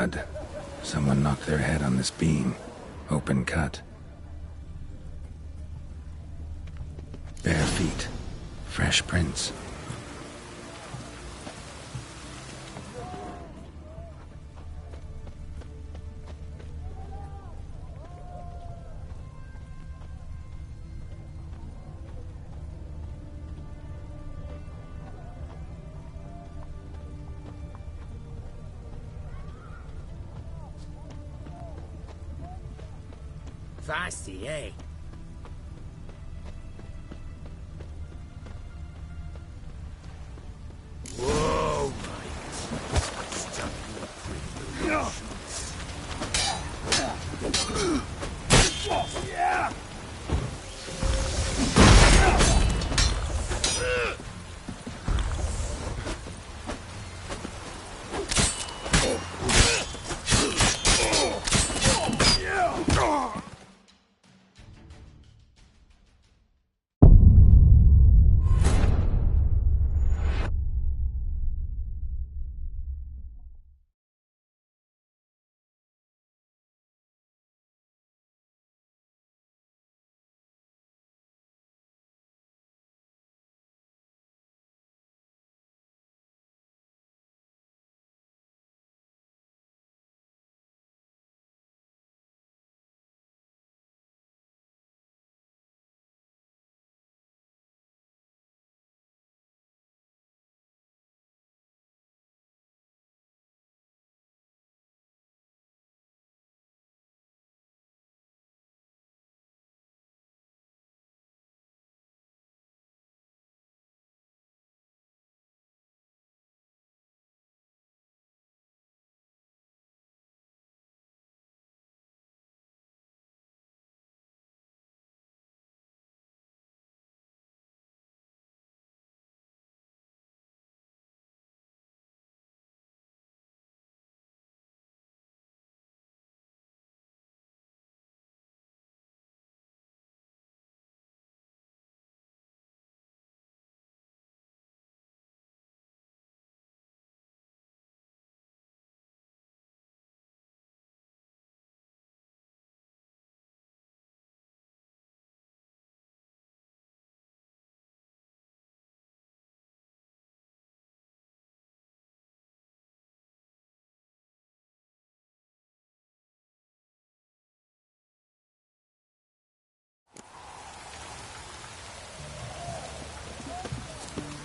Blood. Someone knocked their head on this beam. Open cut. Bare feet. Fresh prints. Feisty, eh? Whoa, yeah.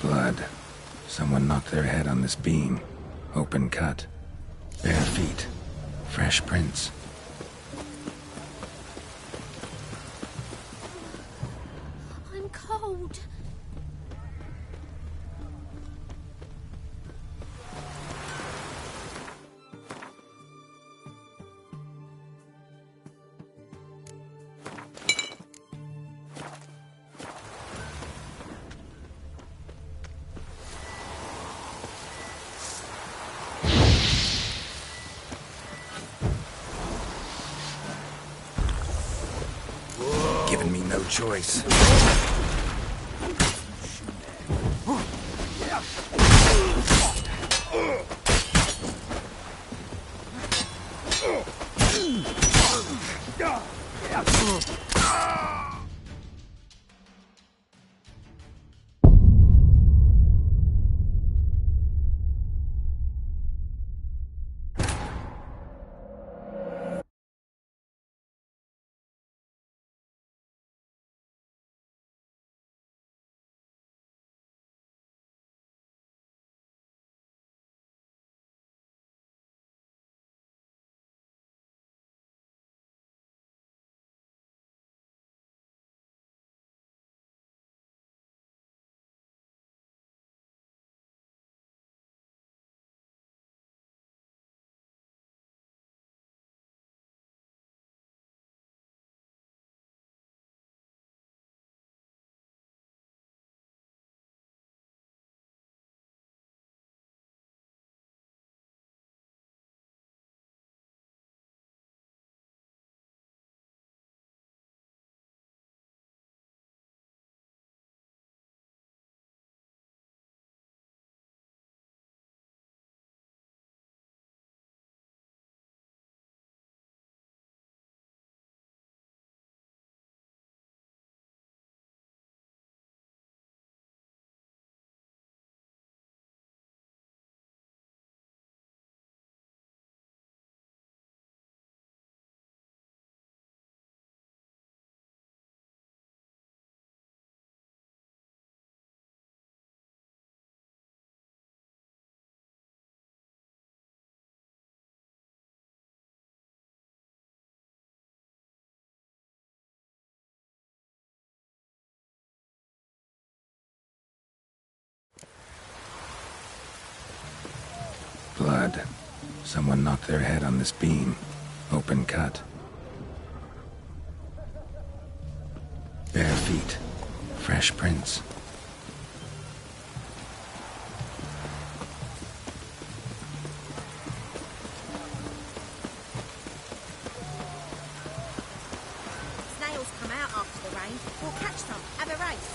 Blood. Someone knocked their head on this beam. Open cut. Bare feet. Fresh prints. I'm cold. Giving me no choice. Blood. Someone knocked their head on this beam. Open cut. Bare feet. Fresh prints. Snails come out after the rain. We'll catch some. Have a race.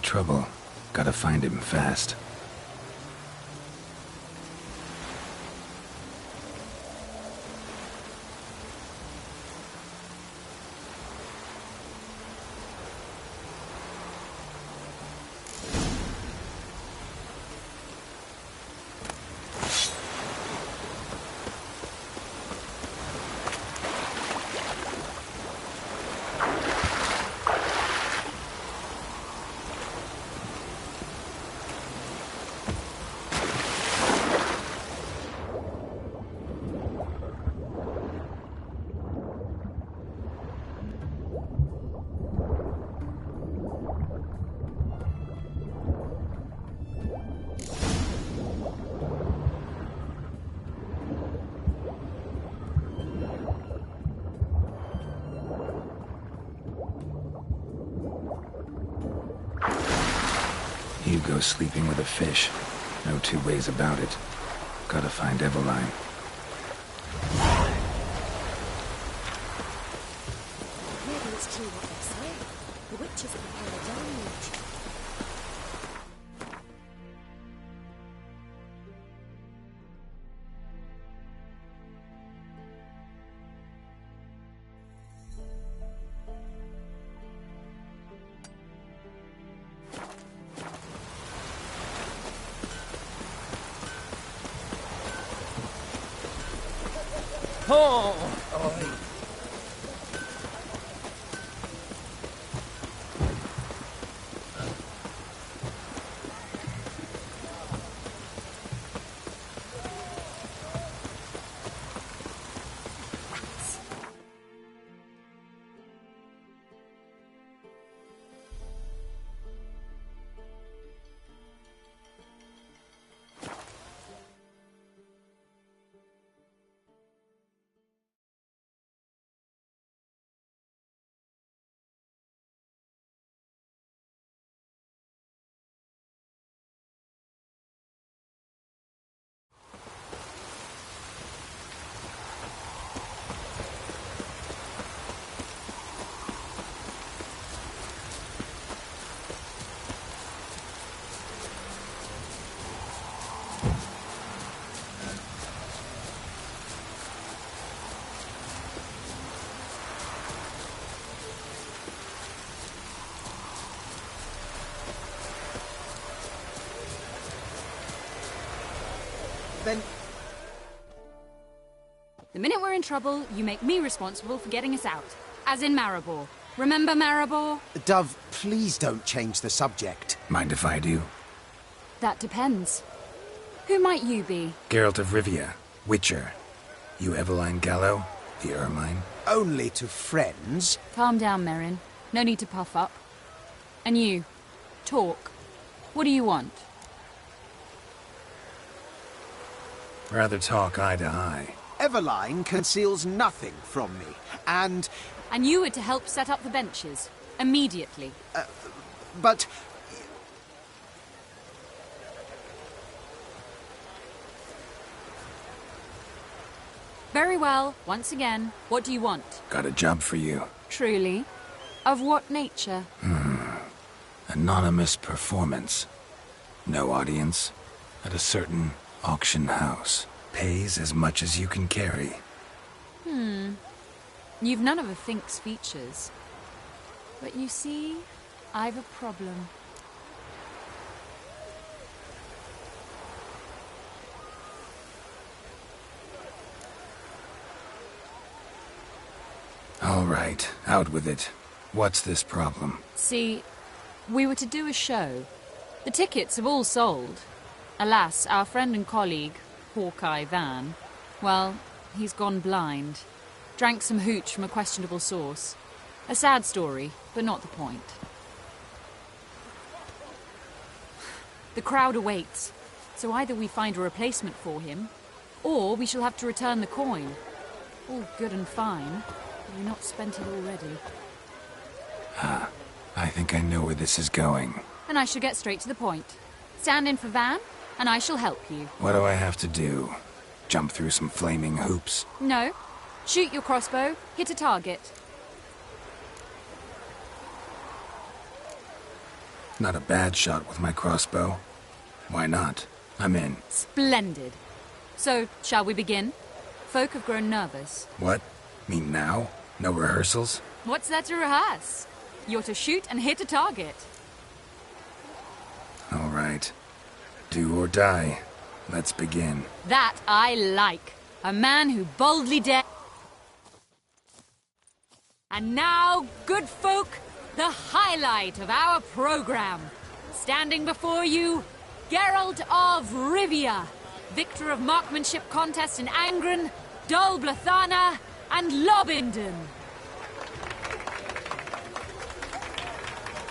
Trouble. Gotta find him fast. Hugo's sleeping with a fish. No two ways about it. Gotta find Eveline. Maybe it's true what they say. The witches prepare a deluge. Then... The minute we're in trouble, you make me responsible for getting us out. As in Maribor. Remember Maribor? Dove, please don't change the subject. Mind if I do? That depends. Who might you be? Geralt of Rivia. Witcher. You Eveline Gallo, the Ermine? Only to friends. Calm down, Merrin. No need to puff up. And you, talk. What do you want? Rather talk eye to eye. Eveline conceals nothing from me, and... And you were to help set up the benches. Immediately. but... Very well. Once again, what do you want? Got a job for you. Truly? Of what nature? Anonymous performance. No audience. At a certain auction house. Pays as much as you can carry. You've none of a Fink's features. But you see, I've a problem. All right, out with it. What's this problem? See, we were to do a show. The tickets have all sold. Alas, our friend and colleague, Hawkeye Van, well, he's gone blind. Drank some hooch from a questionable source. A sad story, but not the point. The crowd awaits, so either we find a replacement for him, or we shall have to return the coin. All good and fine, but we've not spent it already. I think I know where this is going. And I shall get straight to the point. Stand in for Van, and I shall help you. What do I have to do? Jump through some flaming hoops? No. Shoot your crossbow, hit a target. Not a bad shot with my crossbow. Why not? I'm in. Splendid. So, shall we begin? Folk have grown nervous. What? Mean now? No rehearsals? What's there to rehearse? You're to shoot and hit a target. All right. Do or die. Let's begin. That I like. A man who boldly dares. And now, good folk, the highlight of our program. Standing before you, Geralt of Rivia, victor of marksmanship contests in Angren, Dol Blathana, and Lobington.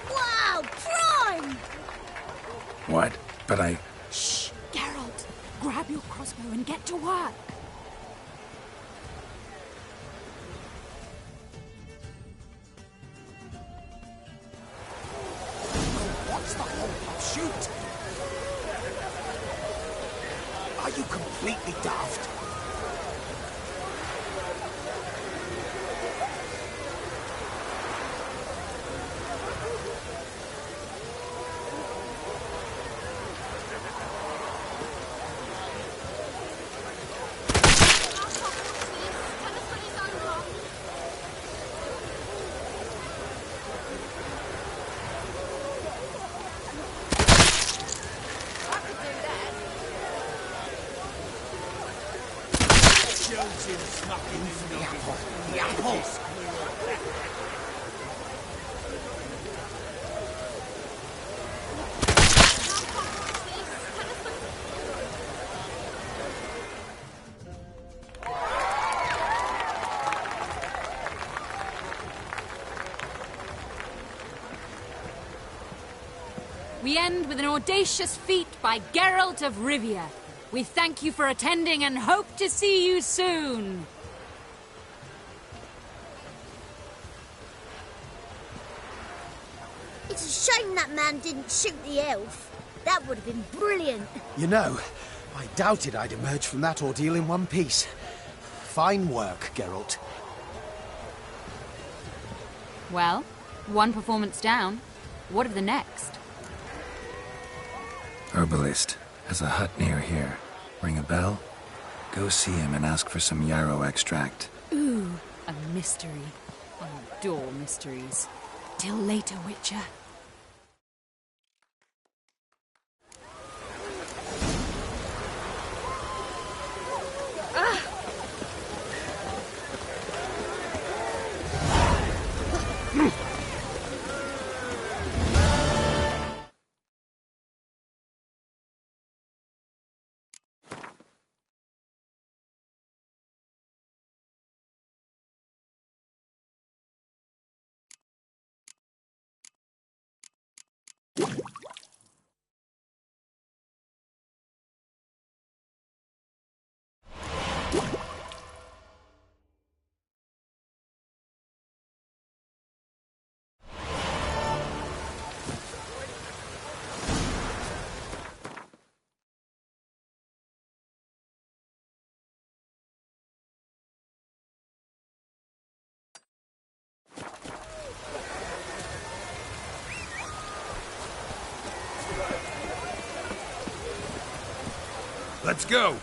Wow, prime! What? But I... Shh, Geralt, grab your crossbow and get to work. What's the whole shoot? Are you completely daft? The apples! We end with an audacious feat by Geralt of Rivia. We thank you for attending and hope to see you soon. It's a shame that man didn't shoot the elf. That would have been brilliant. You know, I doubted I'd emerge from that ordeal in one piece. Fine work, Geralt. Well, one performance down. What of the next? Herbalist has a hut near here. Ring a bell? Go see him and ask for some yarrow extract. Ooh, a mystery. I adore mysteries. Till later, Witcher. Let's go!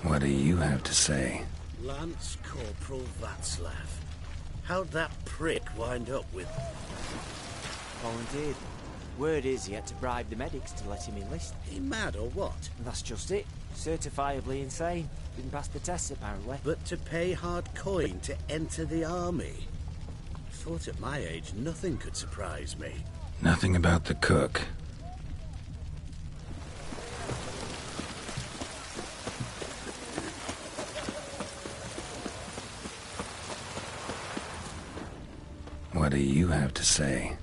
What do you have to say? Lance Corporal Václav. How'd that prick wind up with... Volunteered. Word is he had to bribe the medics to let him enlist. He mad or what? And that's just it. Certifiably insane. Didn't pass the tests, apparently. But to pay hard coin to enter the army? I thought at my age nothing could surprise me. Nothing about the cook. What do you have to say?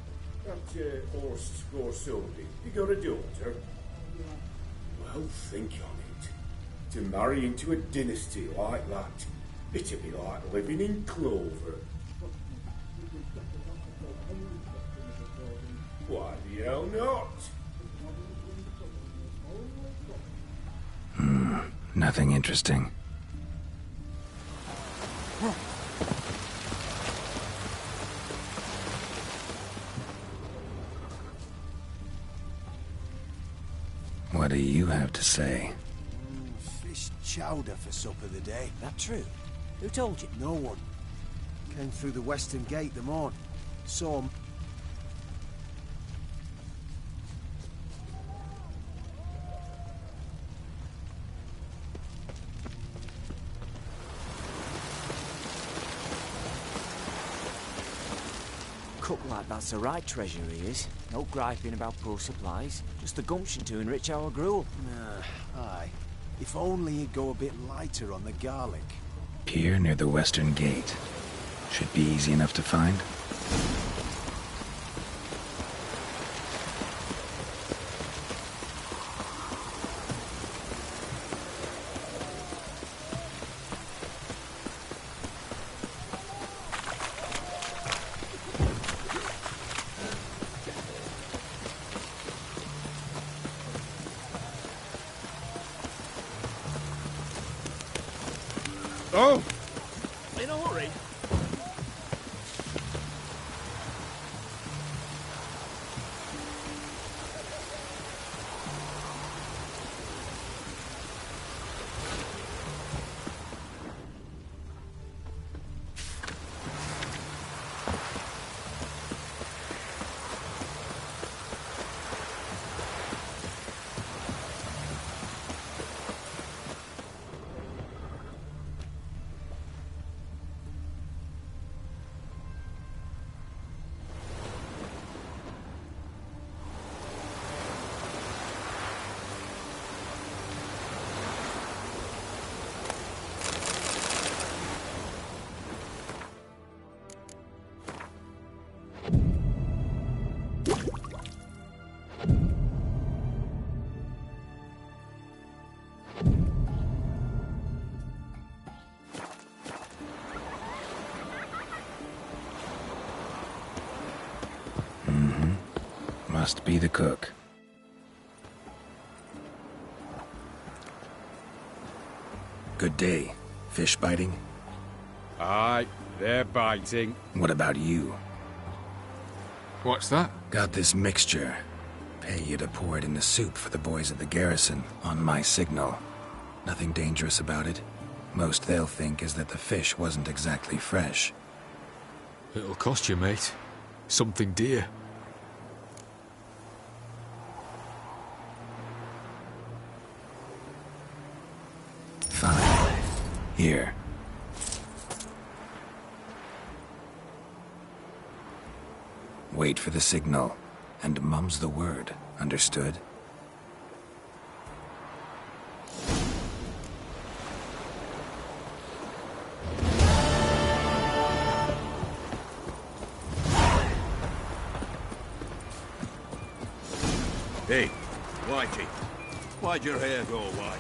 That horse score Sylvie, you got a daughter? Well, think on it. To marry into a dynasty like that, it'd be like living in clover. Why the hell not? Nothing interesting. What do you have to say? Fish chowder for supper the day. That true? Who told you? No one. Came through the western gate the morn. Saw 'em. Cook like that's the right treasure he is. No griping about poor supplies. Just the gumption to enrich our gruel. Aye. If only he'd go a bit lighter on the garlic. Pier near the western gate. Should be easy enough to find. Oh! In a hurry? Must be the cook. Good day. Fish biting? Aye, they're biting. What about you? What's that? Got this mixture. Pay you to pour it in the soup for the boys at the garrison, on my signal. Nothing dangerous about it. Most they'll think is that the fish wasn't exactly fresh. It'll cost you, mate. Something dear. Fine. Here. Wait for the signal, and mum's the word, understood? Hey, Whitey, why'd your hair go white?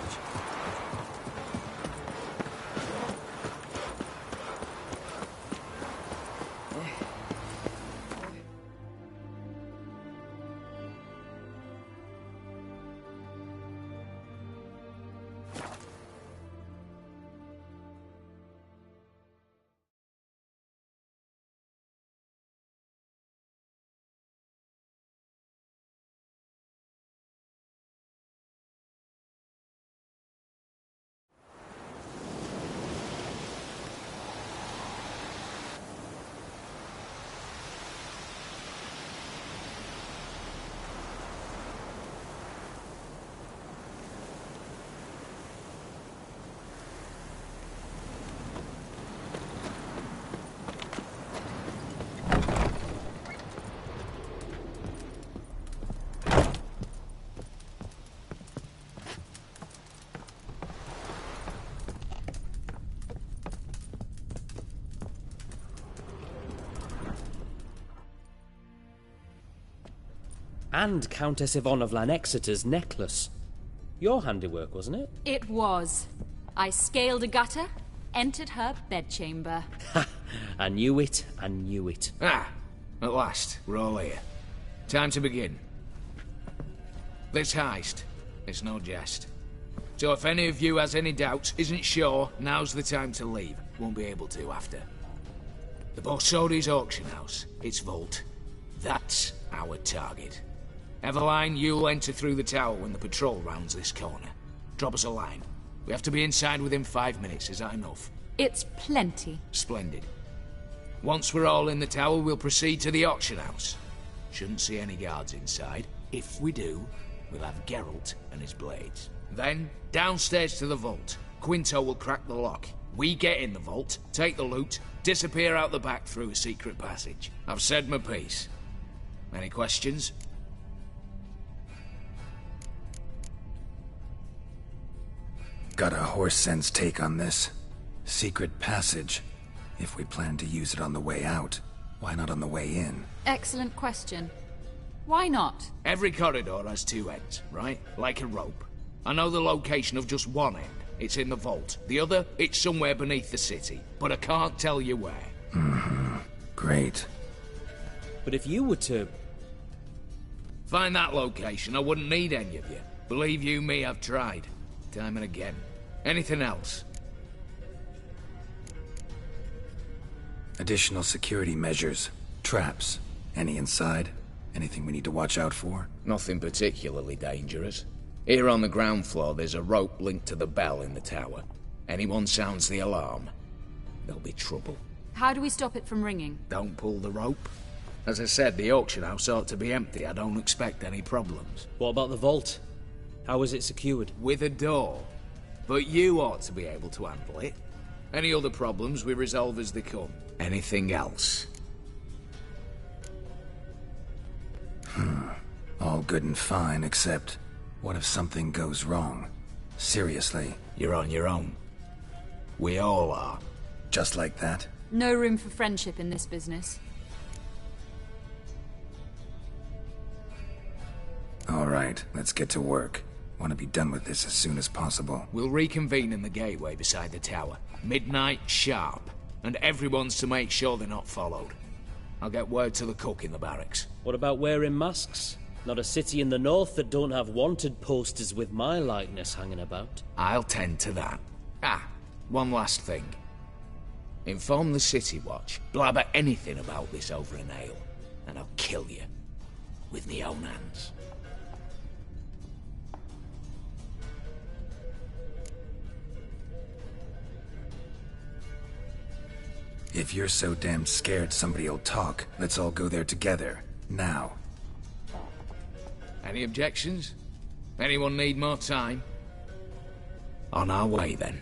And Countess Yvonne of Lanexeter's necklace. Your handiwork, wasn't it? It was. I scaled a gutter, entered her bedchamber. Ha! I knew it, I knew it. Ah, at last, we're all here. Time to begin. This heist, it's no jest. So if any of you has any doubts, isn't sure, now's the time to leave. Won't be able to after. The Borsodi's auction house, its vault. That's our target. Eveline, you'll enter through the tower when the patrol rounds this corner. Drop us a line. We have to be inside within 5 minutes, is that enough? It's plenty. Splendid. Once we're all in the tower, we'll proceed to the auction house. Shouldn't see any guards inside. If we do, we'll have Geralt and his blades. Then, downstairs to the vault. Quinto will crack the lock. We get in the vault, take the loot, disappear out the back through a secret passage. I've said my piece. Any questions? Got a horse sense take on this. Secret passage. If we plan to use it on the way out, why not on the way in? Excellent question. Why not? Every corridor has two ends, right? Like a rope. I know the location of just one end. It's in the vault. The other, it's somewhere beneath the city. But I can't tell you where. Mm-hmm. Great. But if you were to... find that location, I wouldn't need any of you. Believe you me, I've tried. Time and again. Anything else? Additional security measures. Traps. Any inside? Anything we need to watch out for? Nothing particularly dangerous. Here on the ground floor, there's a rope linked to the bell in the tower. Anyone sounds the alarm, there'll be trouble. How do we stop it from ringing? Don't pull the rope. As I said, the auction house ought to be empty. I don't expect any problems. What about the vault? How is it secured? With a door. But you ought to be able to handle it. Any other problems we resolve as they come. Anything else? All good and fine, except... what if something goes wrong? Seriously. You're on your own. We all are. Just like that? No room for friendship in this business. All right, let's get to work. Want to be done with this as soon as possible. We'll reconvene in the gateway beside the tower. Midnight sharp. And everyone's to make sure they're not followed. I'll get word to the cook in the barracks. What about wearing masks? Not a city in the north that don't have wanted posters with my likeness hanging about. I'll tend to that. Ah, one last thing. Inform the City Watch. Blabber anything about this over an ale, and I'll kill you. With me own hands. If you're so damn scared somebody'll talk, let's all go there together. Now. Any objections? Anyone need more time? On our way, then.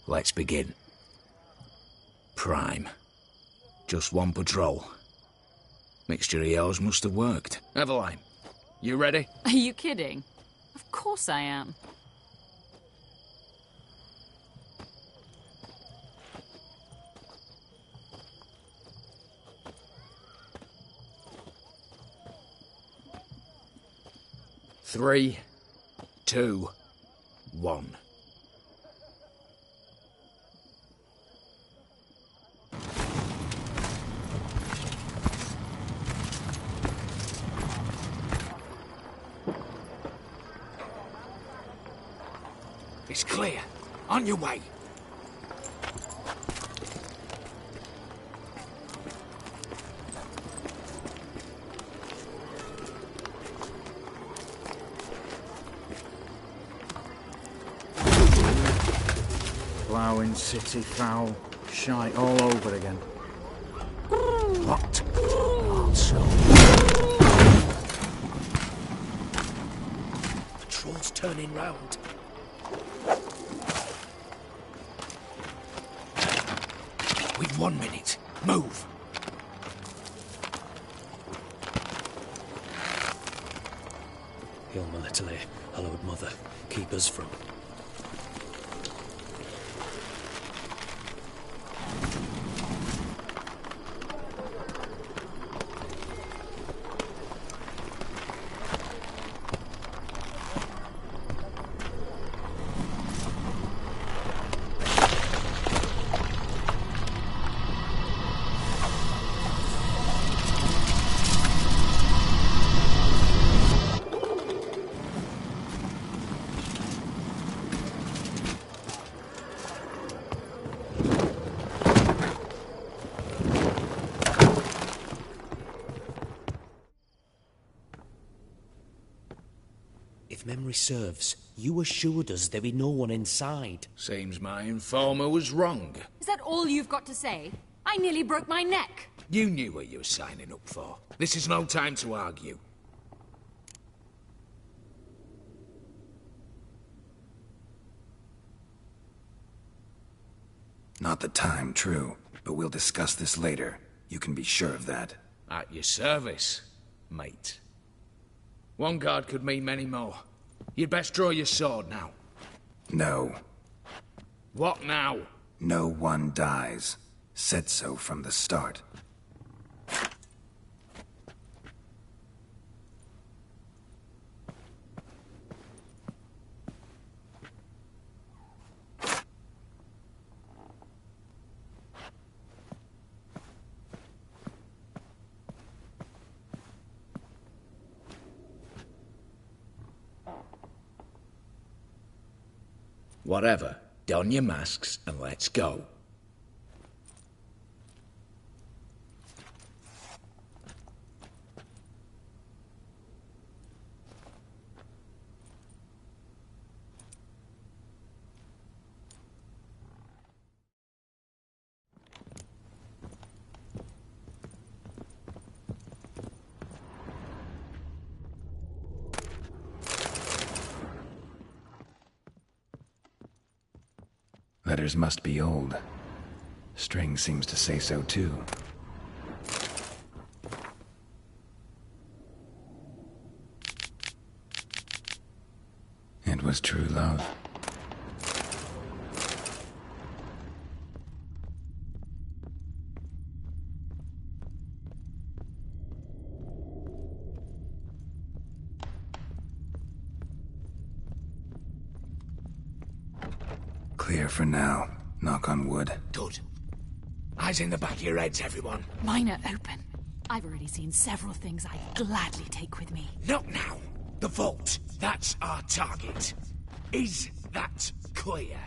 Let's begin. Prime. Just one patrol. Mixture of yours must have worked. Eveline, you ready? Are you kidding? Of course I am. Three, 2, 1. It's clear. On your way. Ploughing, city, foul, shite all over again. What? Also. Patrol's turning round. We've 1 minute. Move. Hail my little hallowed mother, keep us from... If memory serves, you assured us there be no one inside. Seems my informer was wrong. Is that all you've got to say? I nearly broke my neck. You knew what you were signing up for. This is no time to argue. Not the time, true. But we'll discuss this later. You can be sure of that. At your service, mate. One guard could mean many more. You'd best draw your sword now. No. What now? No one dies. Said so from the start. Whatever. Don your masks and let's go. Letters must be old. String seems to say so too. It was true love. Clear for now. Knock on wood. Good. Eyes in the back of your heads, everyone. Mine are open. I've already seen several things I'd gladly take with me. Not now. The vault. That's our target. Is that clear?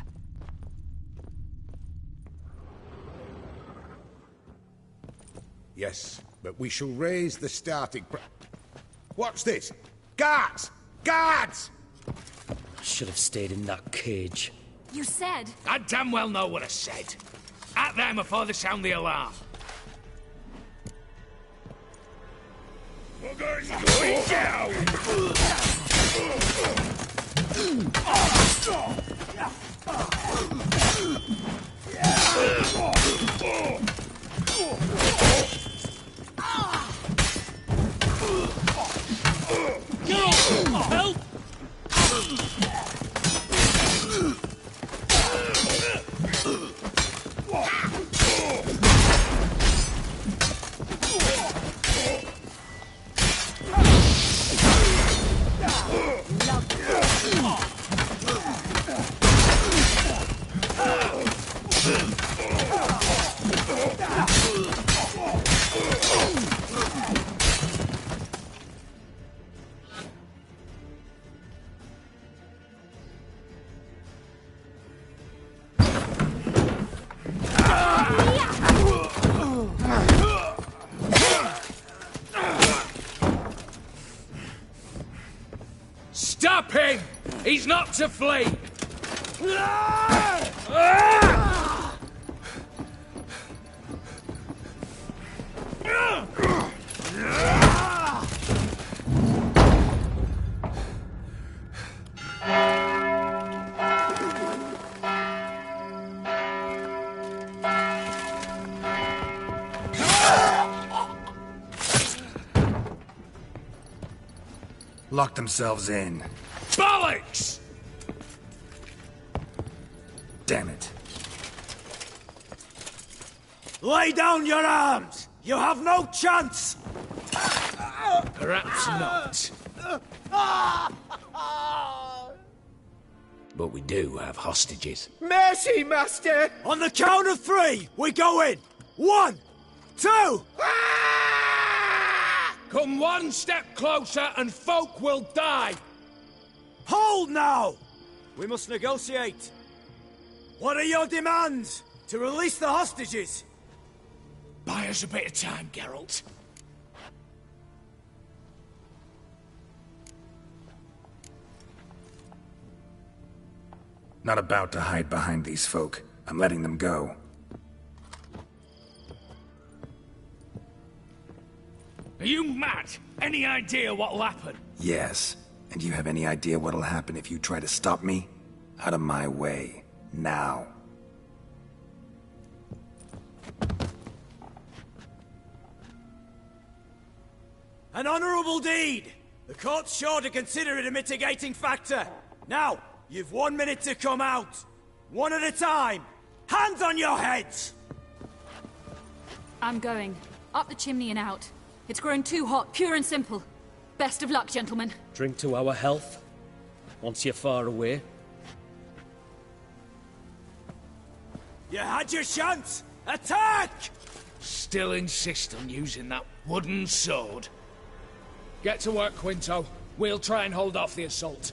Yes, but we shall raise the starting What's this? Guards! Guards! I should have stayed in that cage. You said... I damn well know what I said. At them before they sound the alarm. Buggers going down! Help! Stop him! He's not to flee! Lock themselves in. Bollocks! Damn it. Lay down your arms! You have no chance! Perhaps not. But we do have hostages. Mercy, Master! On the count of 3, we go in! 1, 2... Come one step closer and folk will die! Hold now! We must negotiate. What are your demands? To release the hostages? Buy us a bit of time, Geralt. Not about to hide behind these folk. I'm letting them go. Are you mad? Any idea what'll happen? Yes. And you have any idea what'll happen if you try to stop me? Out of my way. Now. An honourable deed! The court's sure to consider it a mitigating factor. Now, you've 1 minute to come out. One at a time. Hands on your heads! I'm going. Up the chimney and out. It's grown too hot, pure and simple. Best of luck, gentlemen. Drink to our health. Once you're far away. You had your chance! Attack! Still insist on using that wooden sword? Get to work, Quinto. We'll try and hold off the assault.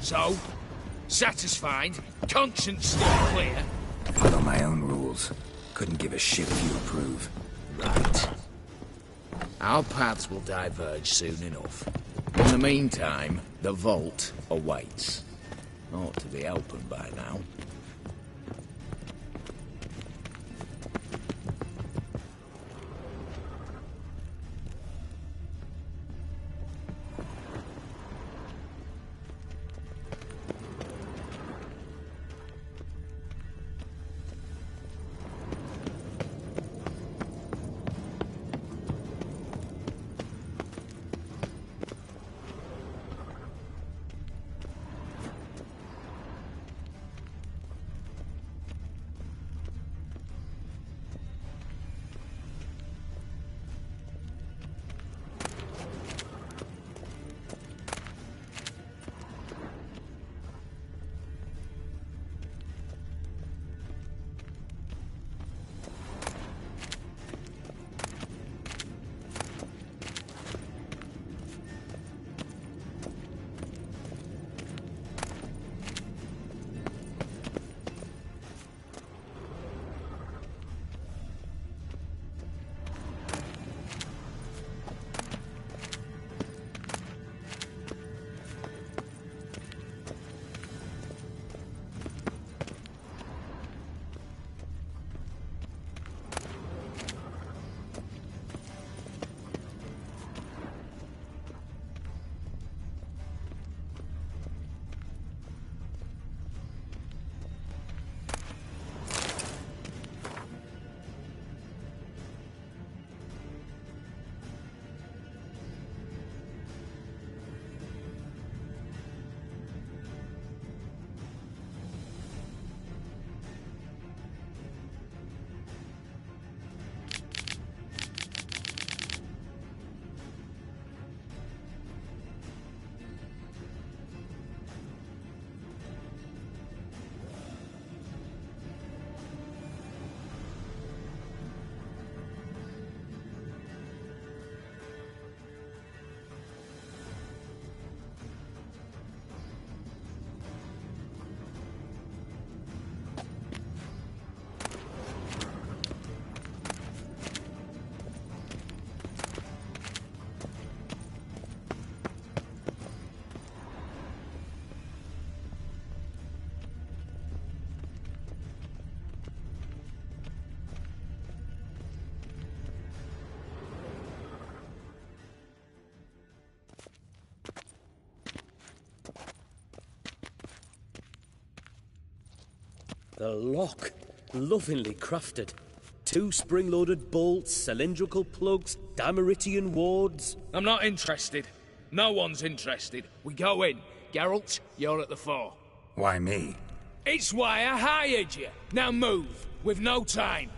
So, satisfied? Conscience still clear? Follow my own rules. Couldn't give a shit if you approve. Right. Our paths will diverge soon enough. In the meantime, the vault awaits. Ought to be open by now. The lock, lovingly crafted. 2 spring-loaded bolts, cylindrical plugs, Dameritian wards. I'm not interested. No one's interested. We go in. Geralt, you're at the fore. Why me? It's why I hired you. Now move. We've no time.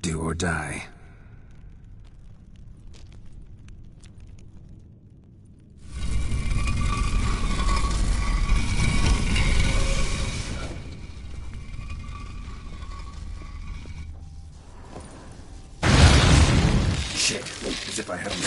Do or die. Shit, as if I haven't...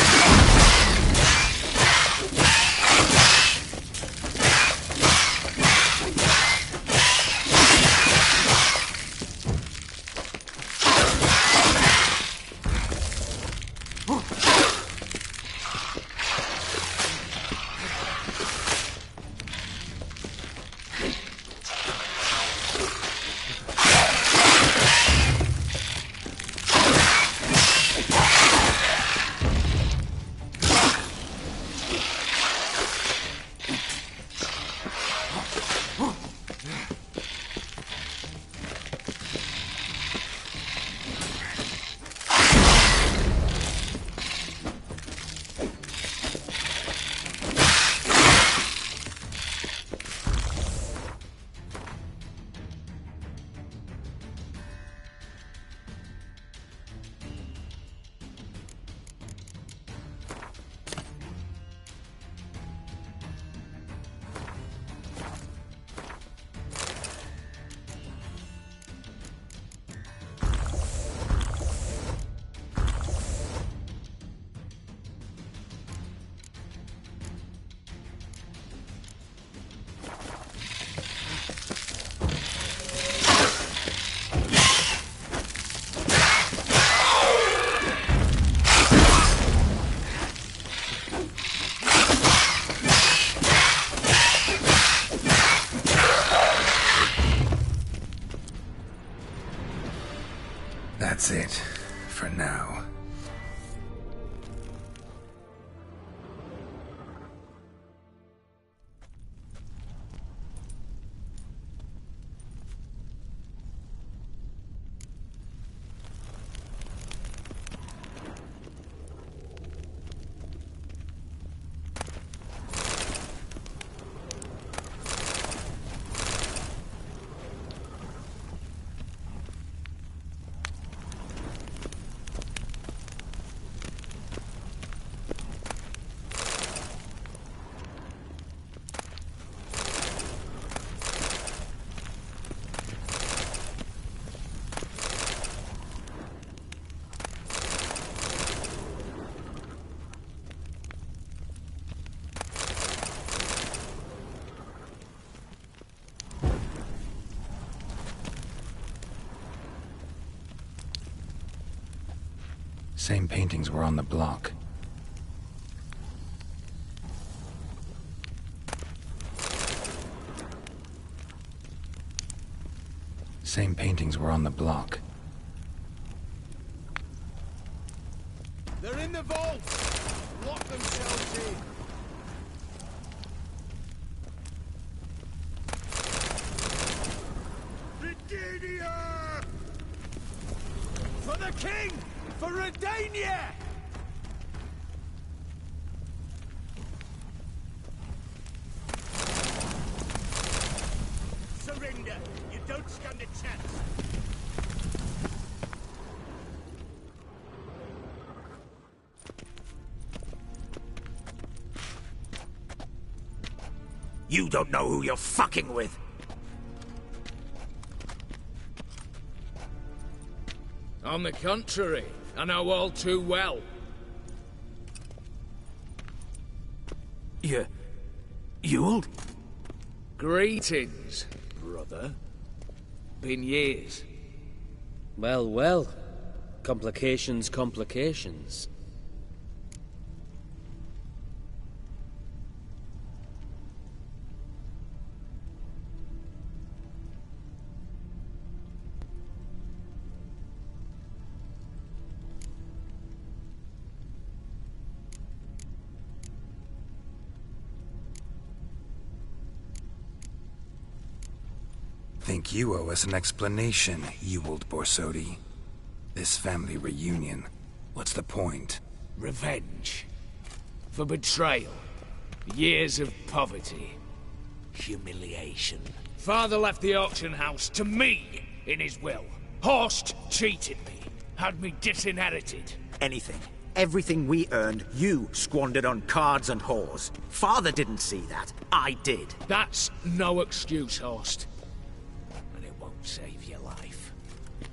That's it, for now. Same paintings were on the block. Same paintings were on the block. They're in the vault! Lock themselves in! Virginia! For the king! For Redania! Surrender! You don't stand a chance! You don't know who you're fucking with! On the contrary, I know all too well. Ewald? Greetings, brother. Been years. Well, well. Complications, complications. Think you owe us an explanation, Ewald Borsodi. This family reunion, what's the point? Revenge. For betrayal. Years of poverty. Humiliation. Father left the auction house to me in his will. Horst cheated me. Had me disinherited. Anything. Everything we earned, you squandered on cards and whores. Father didn't see that. I did. That's no excuse, Horst. Save your life.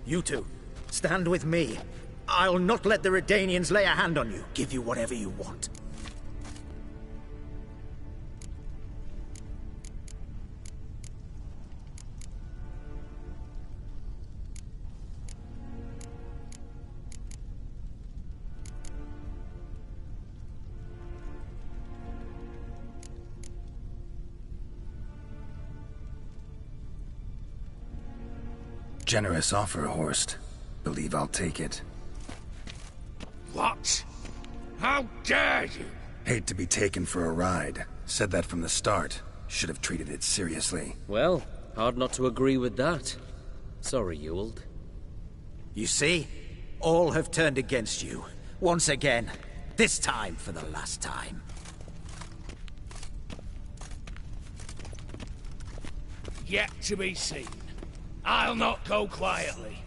You two, stand with me. I'll not let the Redanians lay a hand on you. Give you whatever you want. Generous offer, Horst. Believe I'll take it. What? How dare you? Hate to be taken for a ride. Said that from the start. Should have treated it seriously. Well, hard not to agree with that. Sorry, Ewald. You see? All have turned against you. Once again. This time for the last time. Yet to be seen. I'll not go quietly.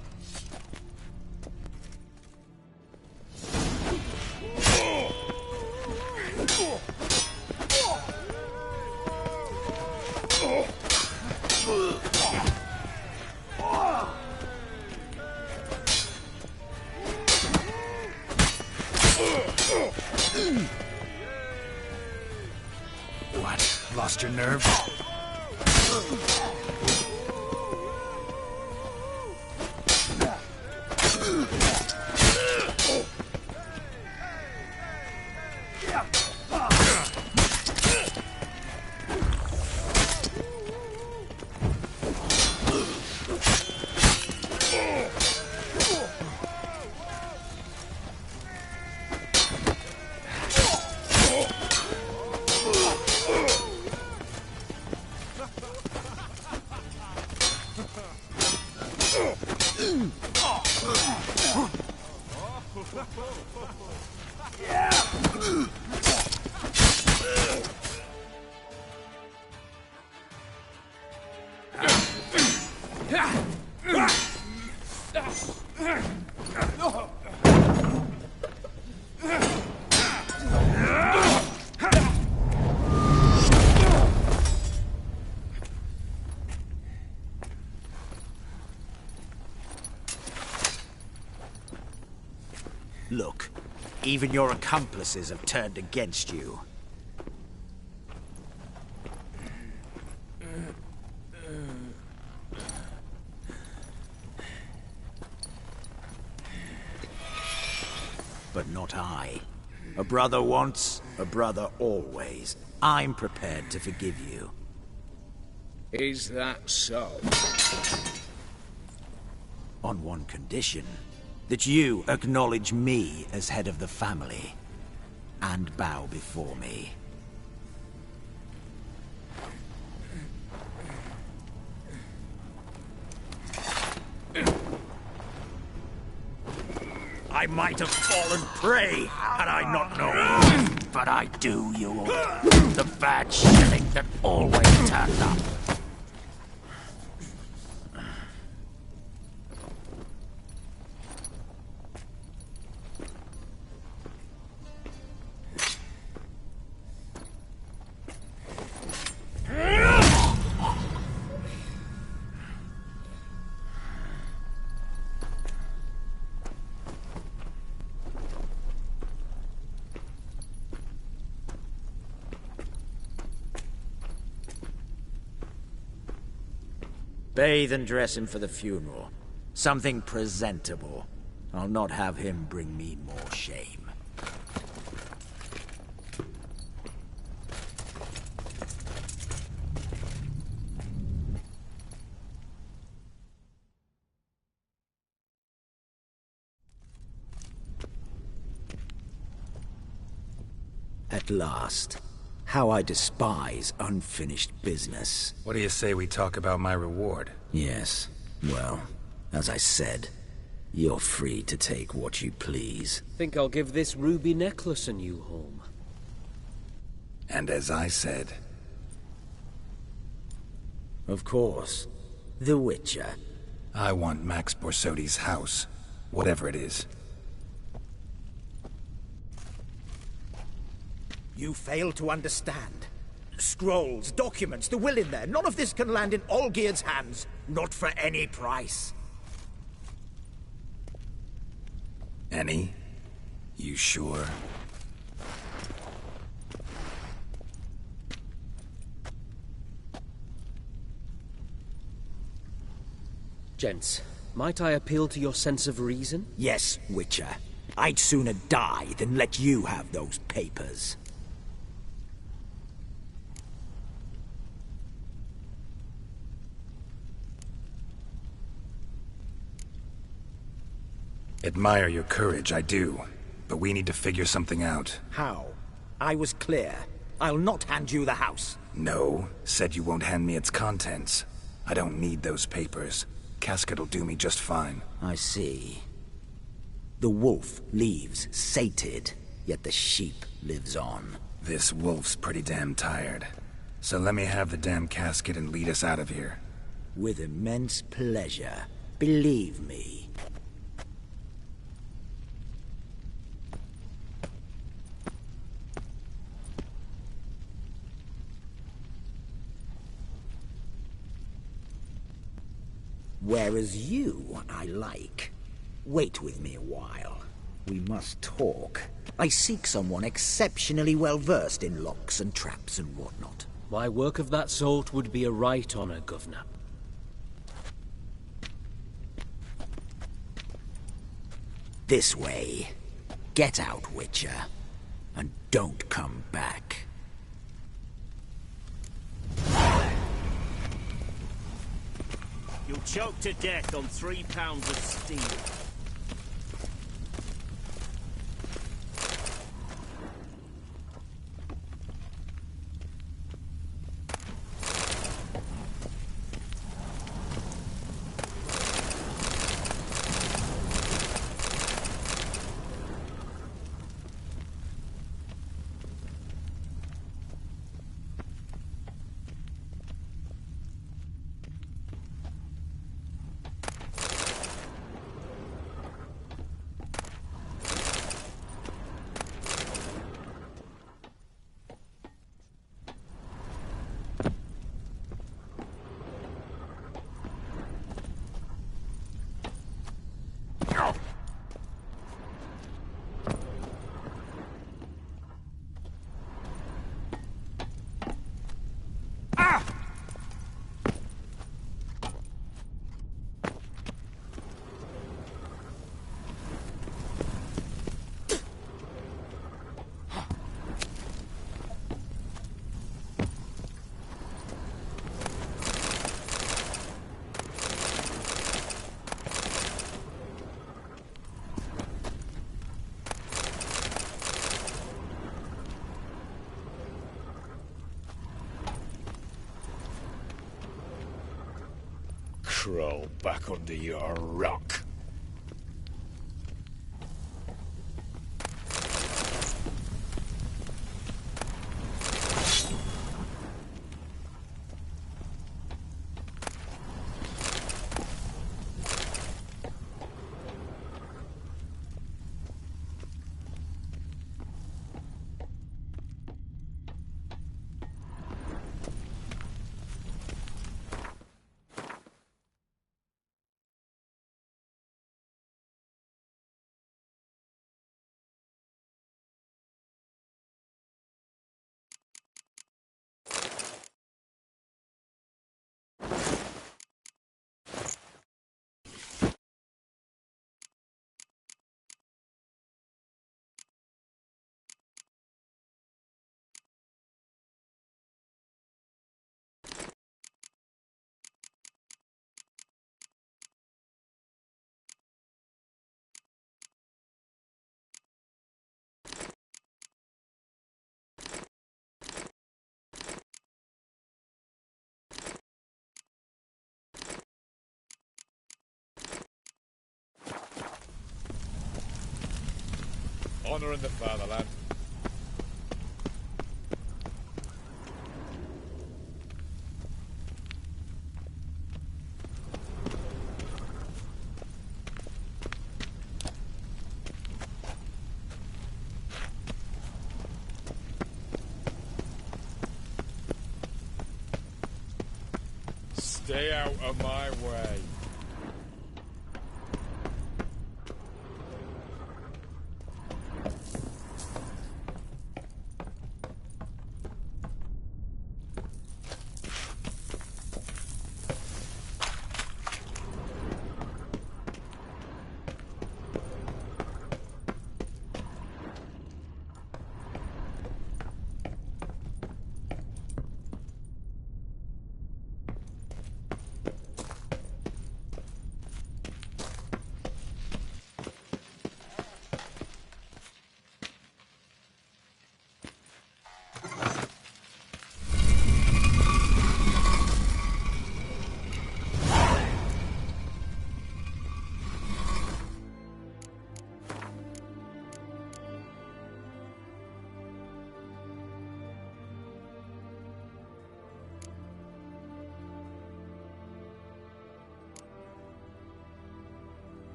What? Lost your nerve? Look, even your accomplices have turned against you. But not I. A brother once, a brother always. I'm prepared to forgive you. Is that so? On one condition. That you acknowledge me as head of the family. And bow before me. I might have fallen prey had I not known. But I do, you all. The bad shilling that always turns up. Bathe and dress him for the funeral. Something presentable. I'll not have him bring me more shame. At last. How I despise unfinished business. What do you say we talk about my reward? Yes. Well, as I said, you're free to take what you please. Think I'll give this ruby necklace a new home. And as I said... Of course. The Witcher. I want Max Borsodi's house. Whatever it is. You fail to understand. Scrolls, documents, the will in there. None of this can land in Olgierd's hands. Not for any price. Any? You sure? Gents, might I appeal to your sense of reason? Yes, Witcher. I'd sooner die than let you have those papers. Admire your courage, I do. But we need to figure something out. How? I was clear. I'll not hand you the house. No. Said you won't hand me its contents. I don't need those papers. Casket'll do me just fine. I see. The wolf leaves sated, yet the sheep lives on. This wolf's pretty damn tired. So let me have the damn casket and lead us out of here. With immense pleasure. Believe me. Whereas you, I like. Wait with me a while. We must talk. I seek someone exceptionally well-versed in locks and traps and whatnot. My work of that sort would be a right honor, Governor. This way. Get out, Witcher. And don't come back. You'll choke to death on 3 pounds of steel. crawl back under your rock. Honouring the fatherland. Stay out of my way.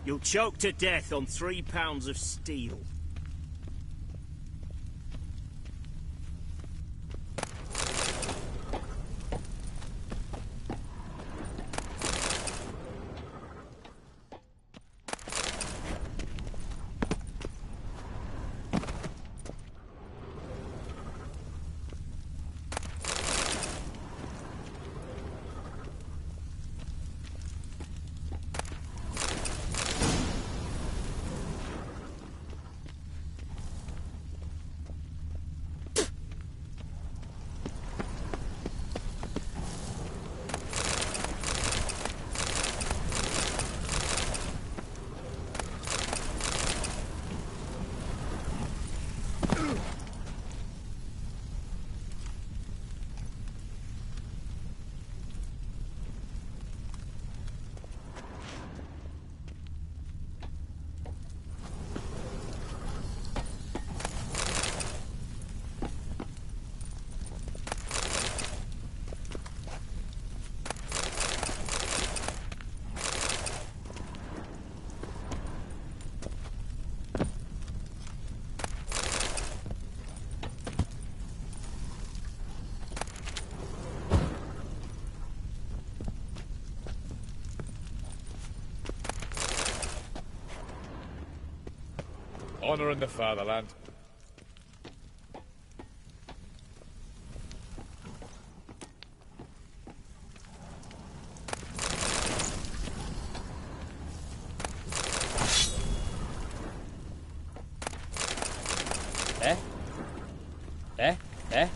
You'll choke to death on 3 pounds of steel. Honour in the fatherland. Eh?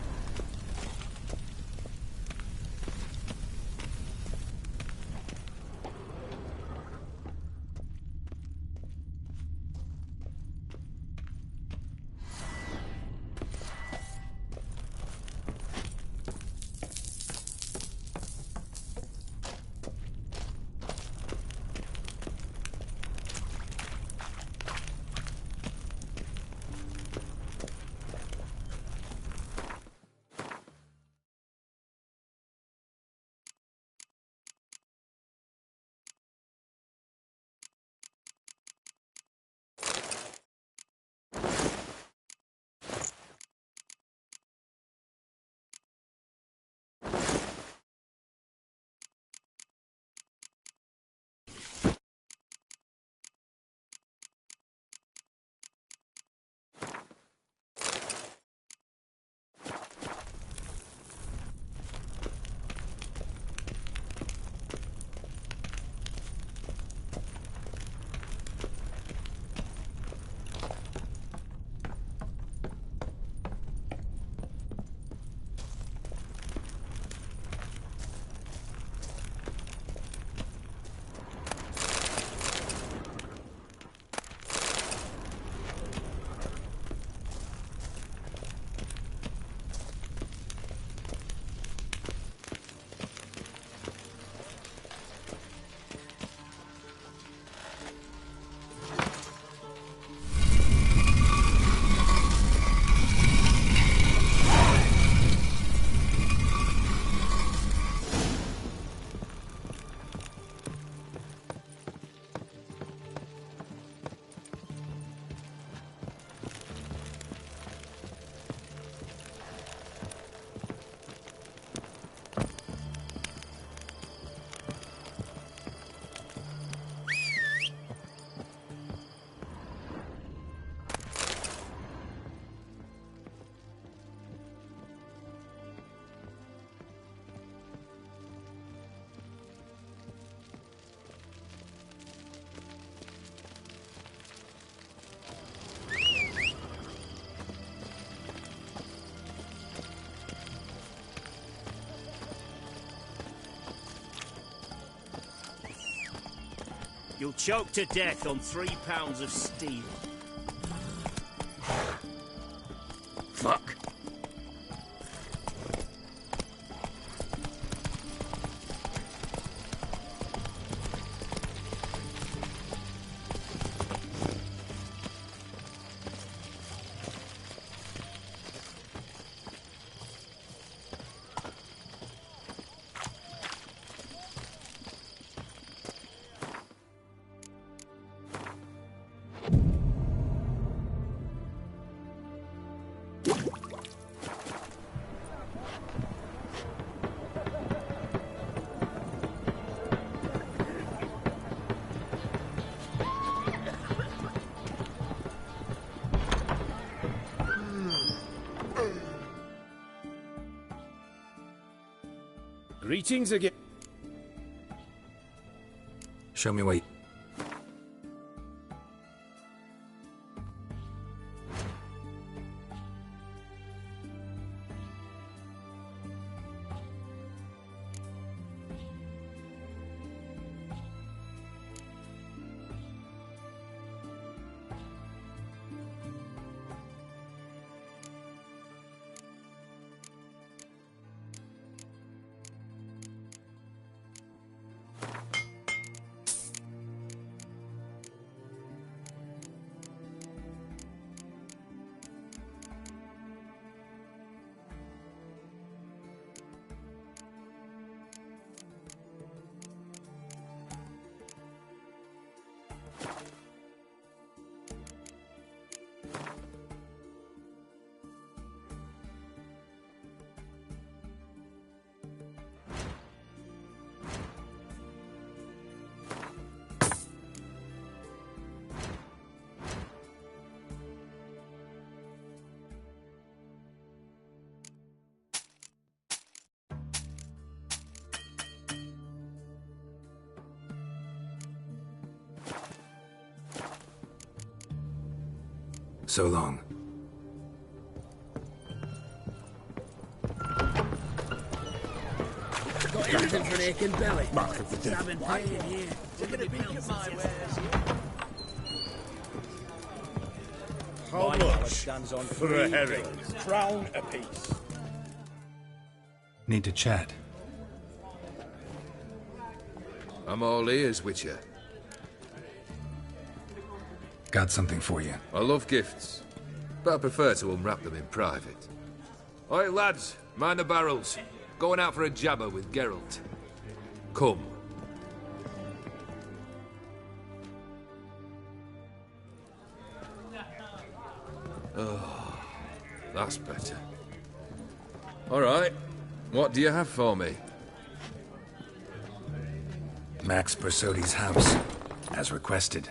You'll choke to death on 3 pounds of steel. Fuck. Greetings again. Show me what you... So long. Got anything for an aching belly? Mark of the devil. Stabbing pain here. Look at the beak of my wares here. How My much wallet stands on for 3 a herring? rings, crown apiece. Need to chat. I'm all ears, Witcher. Got something for you. I love gifts, but I prefer to unwrap them in private. Oi, lads, mind the barrels. Going out for a jabber with Geralt. Come. Oh, that's better. All right, what do you have for me? Max Bersodi's house, as requested.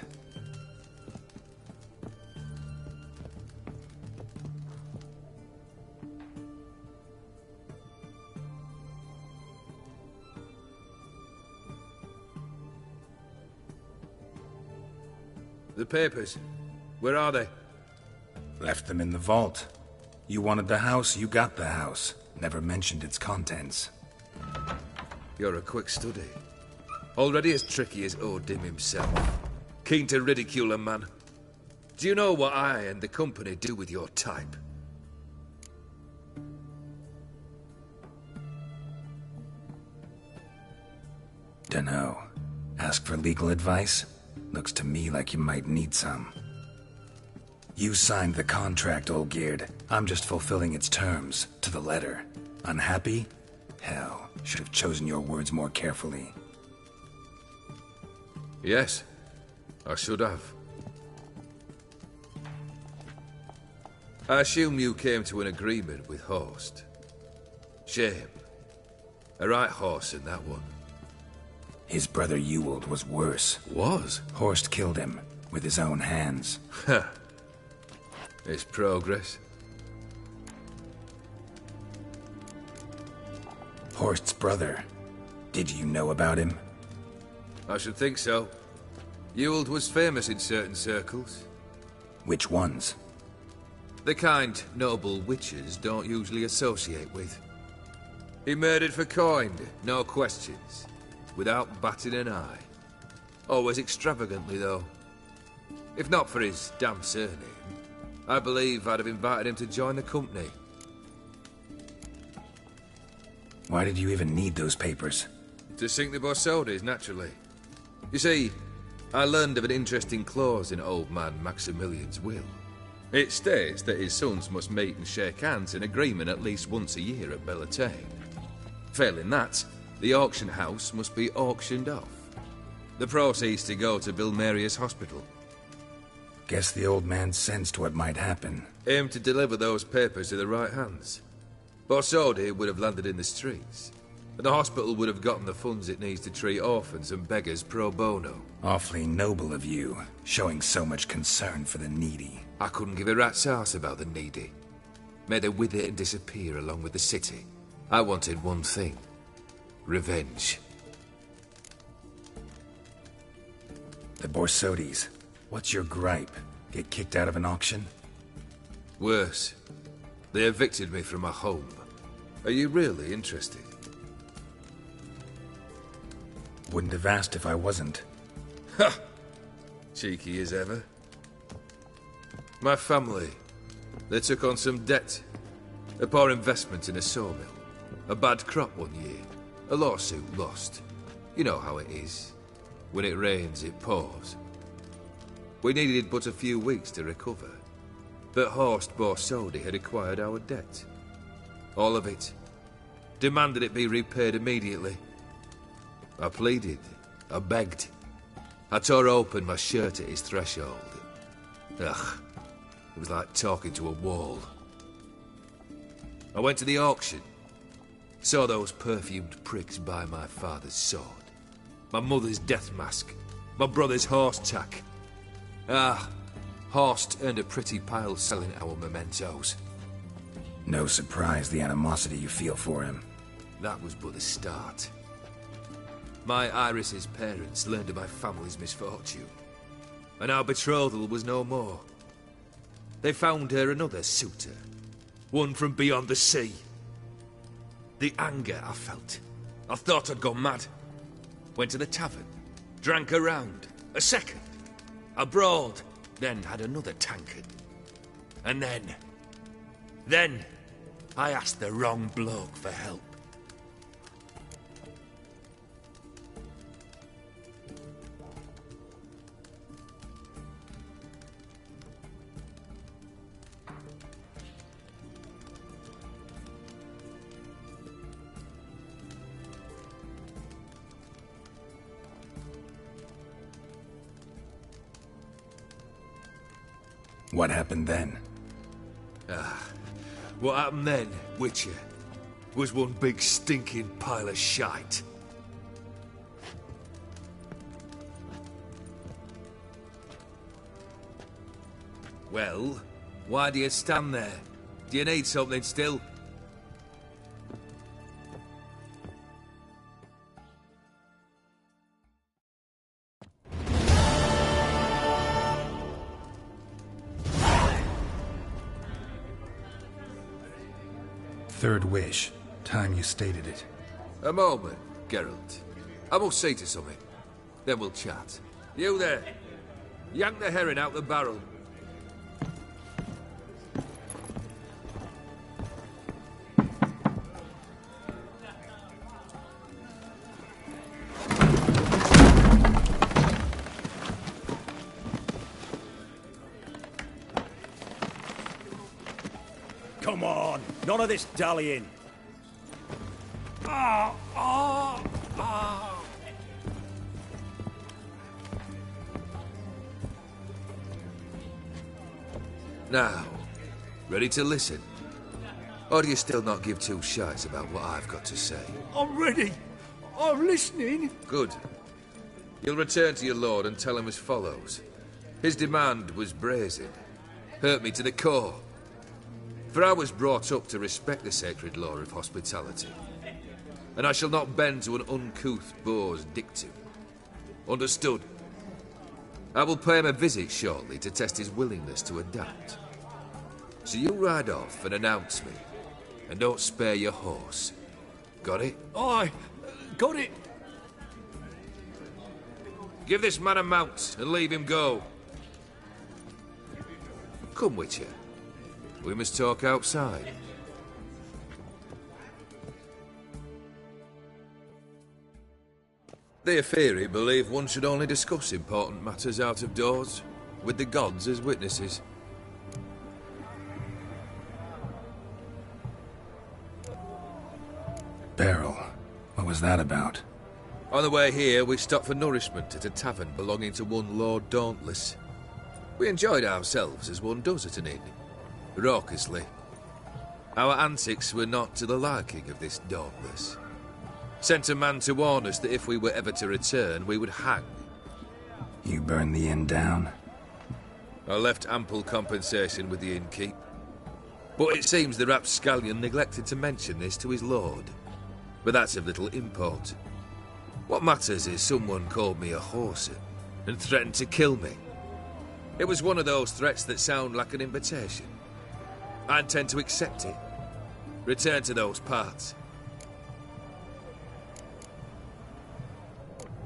The papers. Where are they? Left them in the vault. You wanted the house, you got the house. Never mentioned its contents. You're a quick study. Already as tricky as Odin himself. Keen to ridicule a man. Do you know what I and the company do with your type? Dunno. Ask for legal advice? Looks to me like you might need some. You signed the contract, Olgierd. I'm just fulfilling its terms, to the letter. Unhappy? Hell, should have chosen your words more carefully. Yes, I should have. I assume you came to an agreement with Horst. Shame. A right horse in that one. His brother Ewald was worse. Was? Horst killed him, with his own hands. Ha! It's progress. Horst's brother. Did you know about him? I should think so. Ewald was famous in certain circles. Which ones? The kind noble witches don't usually associate with. He murdered for coin, no questions. Without batting an eye. Always extravagantly, though. If not for his damn surname, I believe I'd have invited him to join the company. Why did you even need those papers? To sink the Borsodis, naturally. You see, I learned of an interesting clause in old man Maximilian's will. It states that his sons must meet and shake hands in agreement at least once a year at Bellatane. Failing that, the auction house must be auctioned off. The proceeds to go to Bill Marius Hospital. Guess the old man sensed what might happen. Aimed to deliver those papers to the right hands. Borsodi would have landed in the streets, and the hospital would have gotten the funds it needs to treat orphans and beggars pro bono. Awfully noble of you, showing so much concern for the needy. I couldn't give a rat's ass about the needy. May they wither and disappear along with the city. I wanted one thing. Revenge. The Borsodis. What's your gripe? Get kicked out of an auction? Worse. They evicted me from my home. Are you really interested? Wouldn't have asked if I wasn't. Ha! Cheeky as ever. My family, they took on some debt. A poor investment in a sawmill. A bad crop one year. A lawsuit lost. You know how it is. When it rains, it pours. We needed but a few weeks to recover. But Horst Borsodi had acquired our debt. All of it. Demanded it be repaid immediately. I pleaded. I begged. I tore open my shirt at his threshold. Ugh. It was like talking to a wall. I went to the auction. Saw those perfumed pricks buy my father's sword. My mother's death mask. My brother's horse tack. Ah, Horst earned a pretty pile selling our mementos. No surprise the animosity you feel for him. That was but the start. My Iris's parents learned of my family's misfortune, and our betrothal was no more. They found her another suitor, one from beyond the sea. The anger I felt. I thought I'd gone mad. Went to the tavern, drank a round, a second, a broad, then had another tankard. And then, I asked the wrong bloke for help. What happened then? What happened then, Witcher, was one big stinking pile of shite. Well, why do you stand there? Do you need something still? Third wish. Time you stated it. A moment, Geralt. I must see to something. Then we'll chat. You there. Yank the herring out the barrel. Come on, none of this dallying. Now, ready to listen? Or do you still not give two shites about what I've got to say? I'm ready. I'm listening. Good. You'll return to your lord and tell him as follows. His demand was brazen. Hurt me to the core. For I was brought up to respect the sacred law of hospitality. And I shall not bend to an uncouth boor's dictum. Understood? I will pay him a visit shortly to test his willingness to adapt. So you ride off and announce me. And don't spare your horse. Got it? Aye, got it. Give this man a mount and leave him go. Come, Witcher. We must talk outside. The Aetheri believe one should only discuss important matters out of doors, with the gods as witnesses. Beryl, what was that about? On the way here, we stopped for nourishment at a tavern belonging to one Lord Dauntless. We enjoyed ourselves as one does at an inn, raucously. Our antics were not to the liking of this Dauntless. Sent a man to warn us that if we were ever to return, we would hang. You burned the inn down? I left ample compensation with the innkeep. But it seems the rapscallion neglected to mention this to his lord. but that's of little import. What matters is someone called me a horse and threatened to kill me. It was one of those threats that sound like an invitation. I intend to accept it. Return to those parts.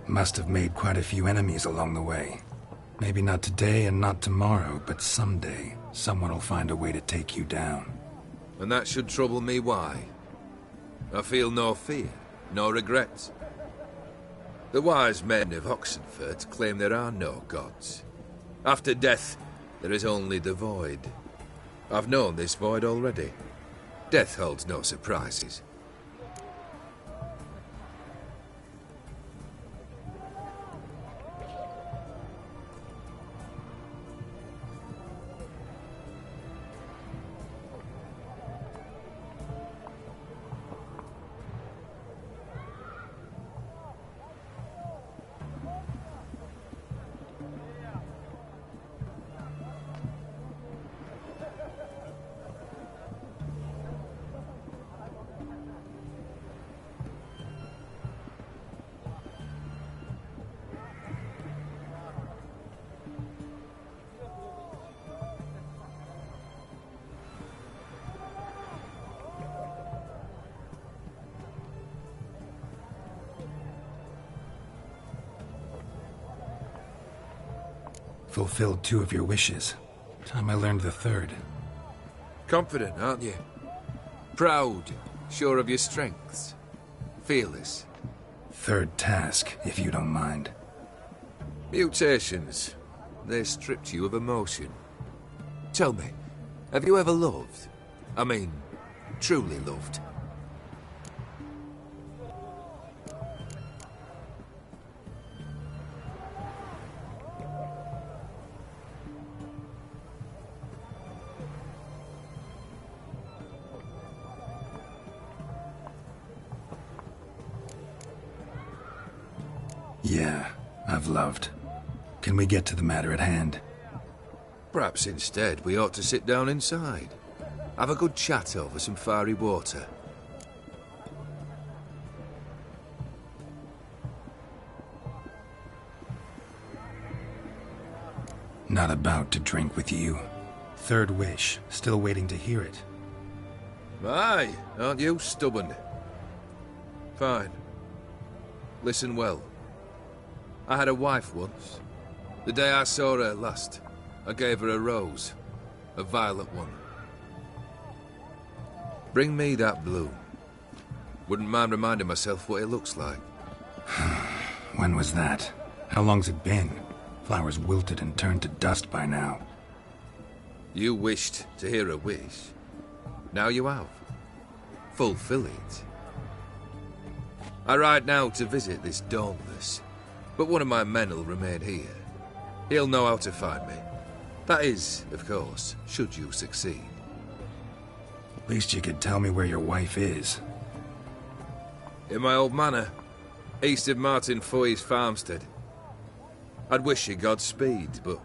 Must have made quite a few enemies along the way. Maybe not today and not tomorrow, but someday, someone will find a way to take you down. And that should trouble me why? I feel no fear, no regrets. The wise men of Oxenford claim there are no gods. After death, there is only the void. I've known this void already. Death holds no surprises. Fulfilled 2 of your wishes. Time I learned the 3rd. Confident, aren't you? Proud, sure of your strengths. Fearless. 3rd task, if you don't mind. Mutations. They stripped you of emotion. Tell me, have you ever loved? I mean, truly loved? Yeah, I've loved. Can we get to the matter at hand? Perhaps instead we ought to sit down inside. Have a good chat over some fiery water. Not about to drink with you. 3rd wish, still waiting to hear it. Aye, aren't you stubborn? Fine. Listen well. I had a wife once. The day I saw her last, I gave her a rose. A violet one. Bring me that bloom. Wouldn't mind reminding myself what it looks like. When was that? How long's it been? Flowers wilted and turned to dust by now. You wished to hear a wish. Now you have. Fulfill it. I ride now to visit this Dauntless, but one of my men will remain here. He'll know how to find me. That is, of course, should you succeed. Least you could tell me where your wife is. In my old manor, east of Martin Foy's farmstead. I'd wish you Godspeed, but,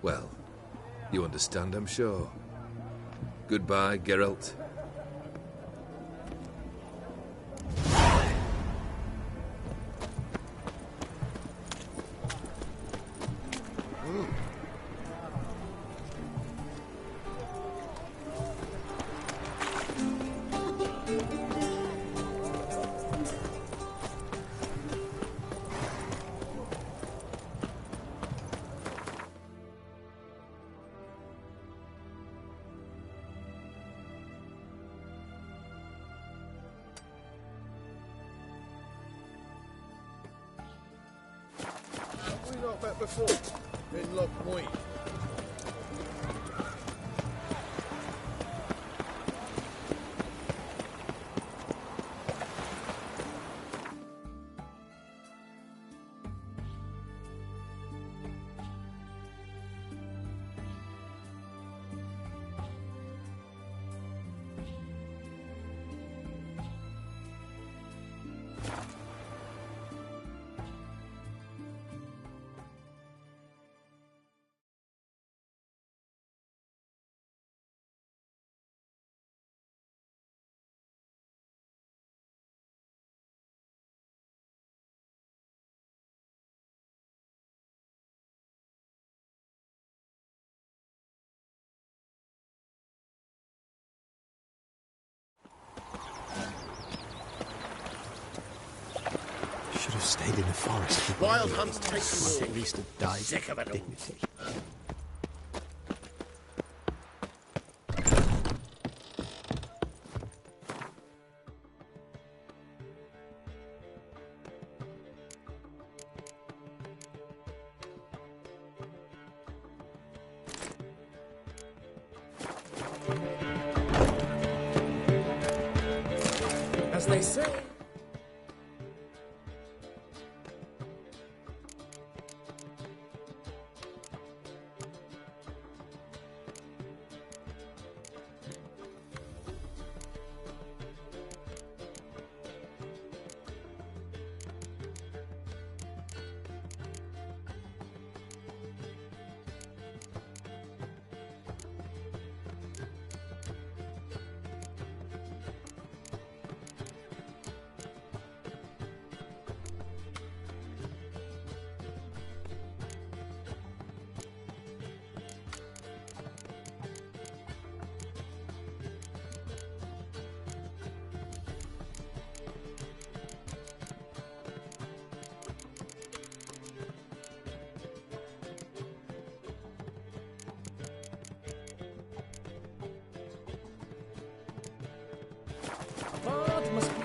well, you understand, I'm sure. Goodbye, Geralt. We not met before. In Loch Moy. stayed in the forest. Wild hunts take Might at least have died Sick of it all. dignity. As they say. Bard must be.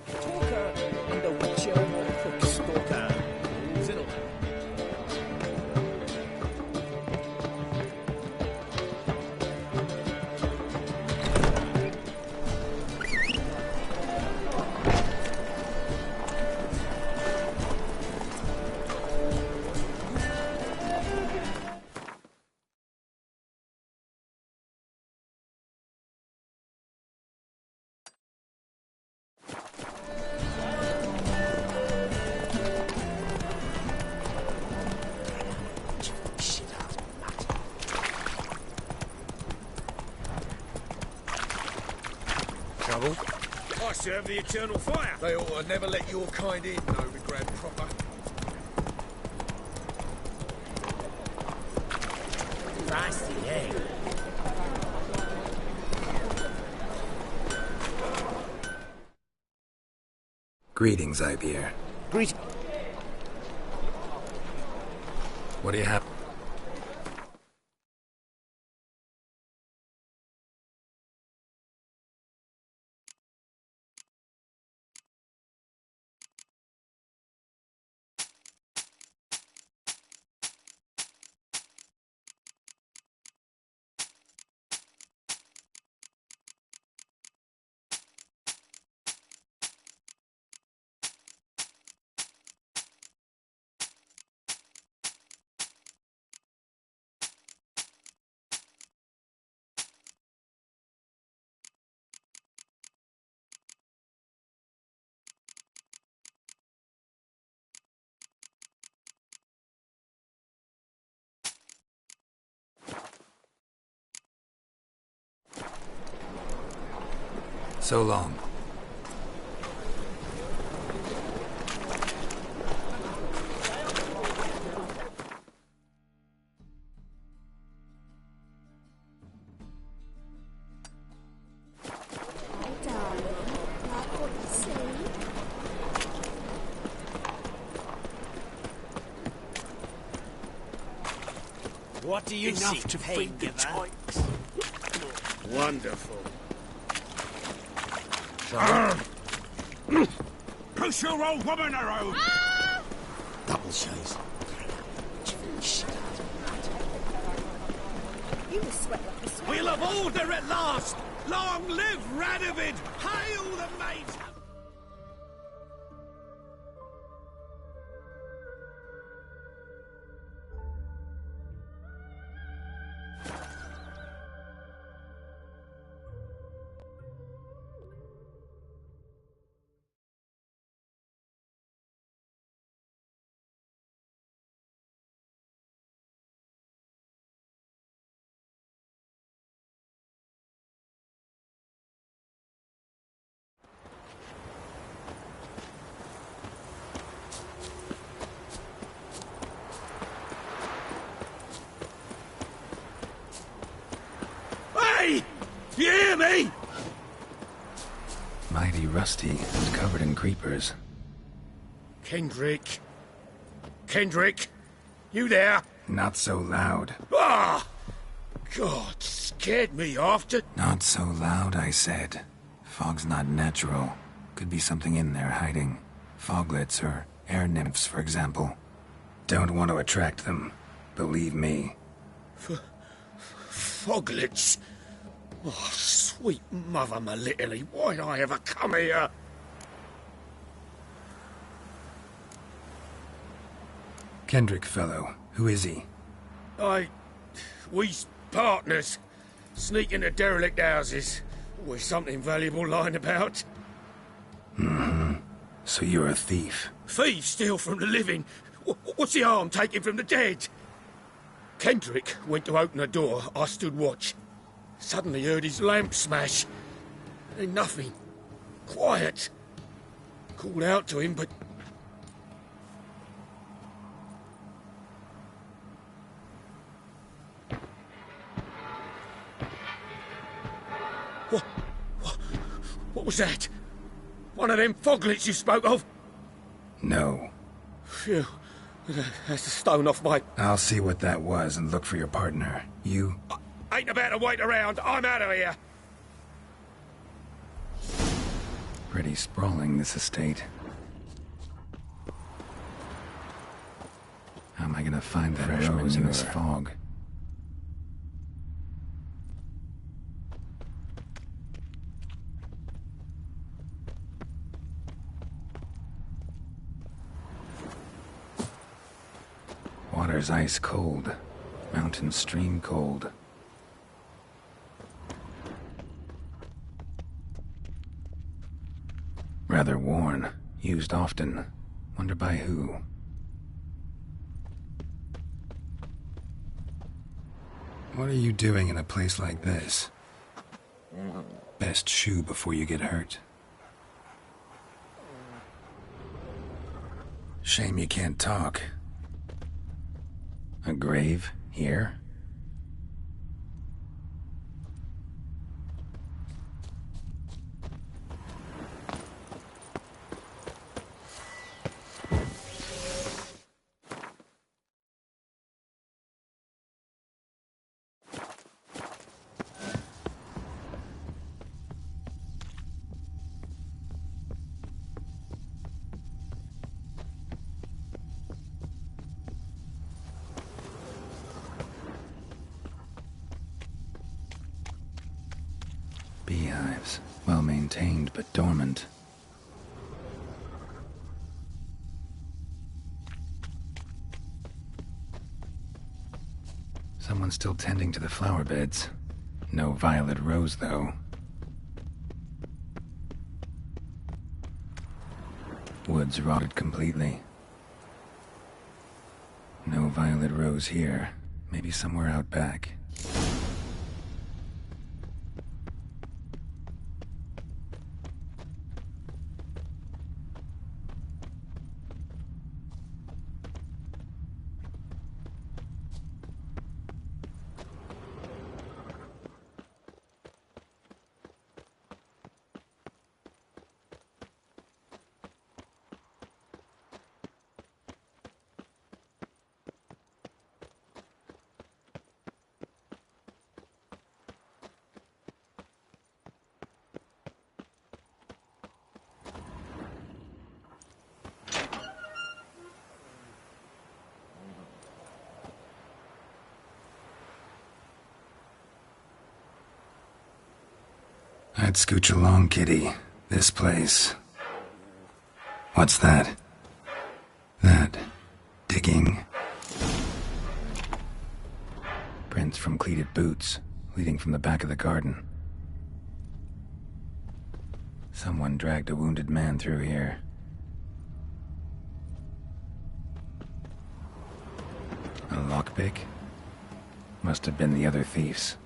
Talker and the Witcher or the Stalker. Zittle. Trouble? I serve the eternal fire. They ought to never let your kind in, no regret proper. Pricey, eh? Greetings, Ibeer. Greet. What do you have? So long. What do you Enough seek, to feed the pain-giver? tykes. Wonderful. Push your old woman around! Double chase. You will sweat like a swine. We'll have order at last! Long live Radovid! Hail the mate! Hey! You hear me? Mighty rusty and covered in creepers. Kendrick. Kendrick? You there? Not so loud. Ah! God, scared me after. Not so loud, I said. Fog's not natural. Could be something in there hiding. Foglets or air nymphs, for example. Don't want to attract them. Believe me. Foglets? Oh, sweet mother, my little, why'd I ever come here? Kendrick fellow. Who is he? We's partners. Sneak into derelict houses. Always something valuable lying about. Mm-hmm. So you're a thief. Thieves steal from the living. What's the harm taking from the dead? Kendrick went to open a door. I stood watch. Suddenly heard his lamp smash. Then nothing. Quiet. Called out to him, but... What was that? One of them foglets you spoke of? No. Phew. That's a stone off my... I'll see what that was and look for your partner. You... Ain't about to wait around. I'm out of here. Pretty sprawling, this estate. How am I gonna find that rose in this fog? Water's ice cold. Mountain stream cold. Rather worn. Used often. Wonder by who. What are you doing in a place like this? Best shoe before you get hurt. Shame you can't talk. A grave here? Beehives, well maintained but dormant. Someone's still tending to the flower beds. No violet rose, though. Woods rotted completely. No violet rose here. Maybe somewhere out back. I'd scooch along, kitty. This place. What's that? That. Digging. Prints from cleated boots, leading from the back of the garden. Someone dragged a wounded man through here. A lockpick? Must have been the other thieves.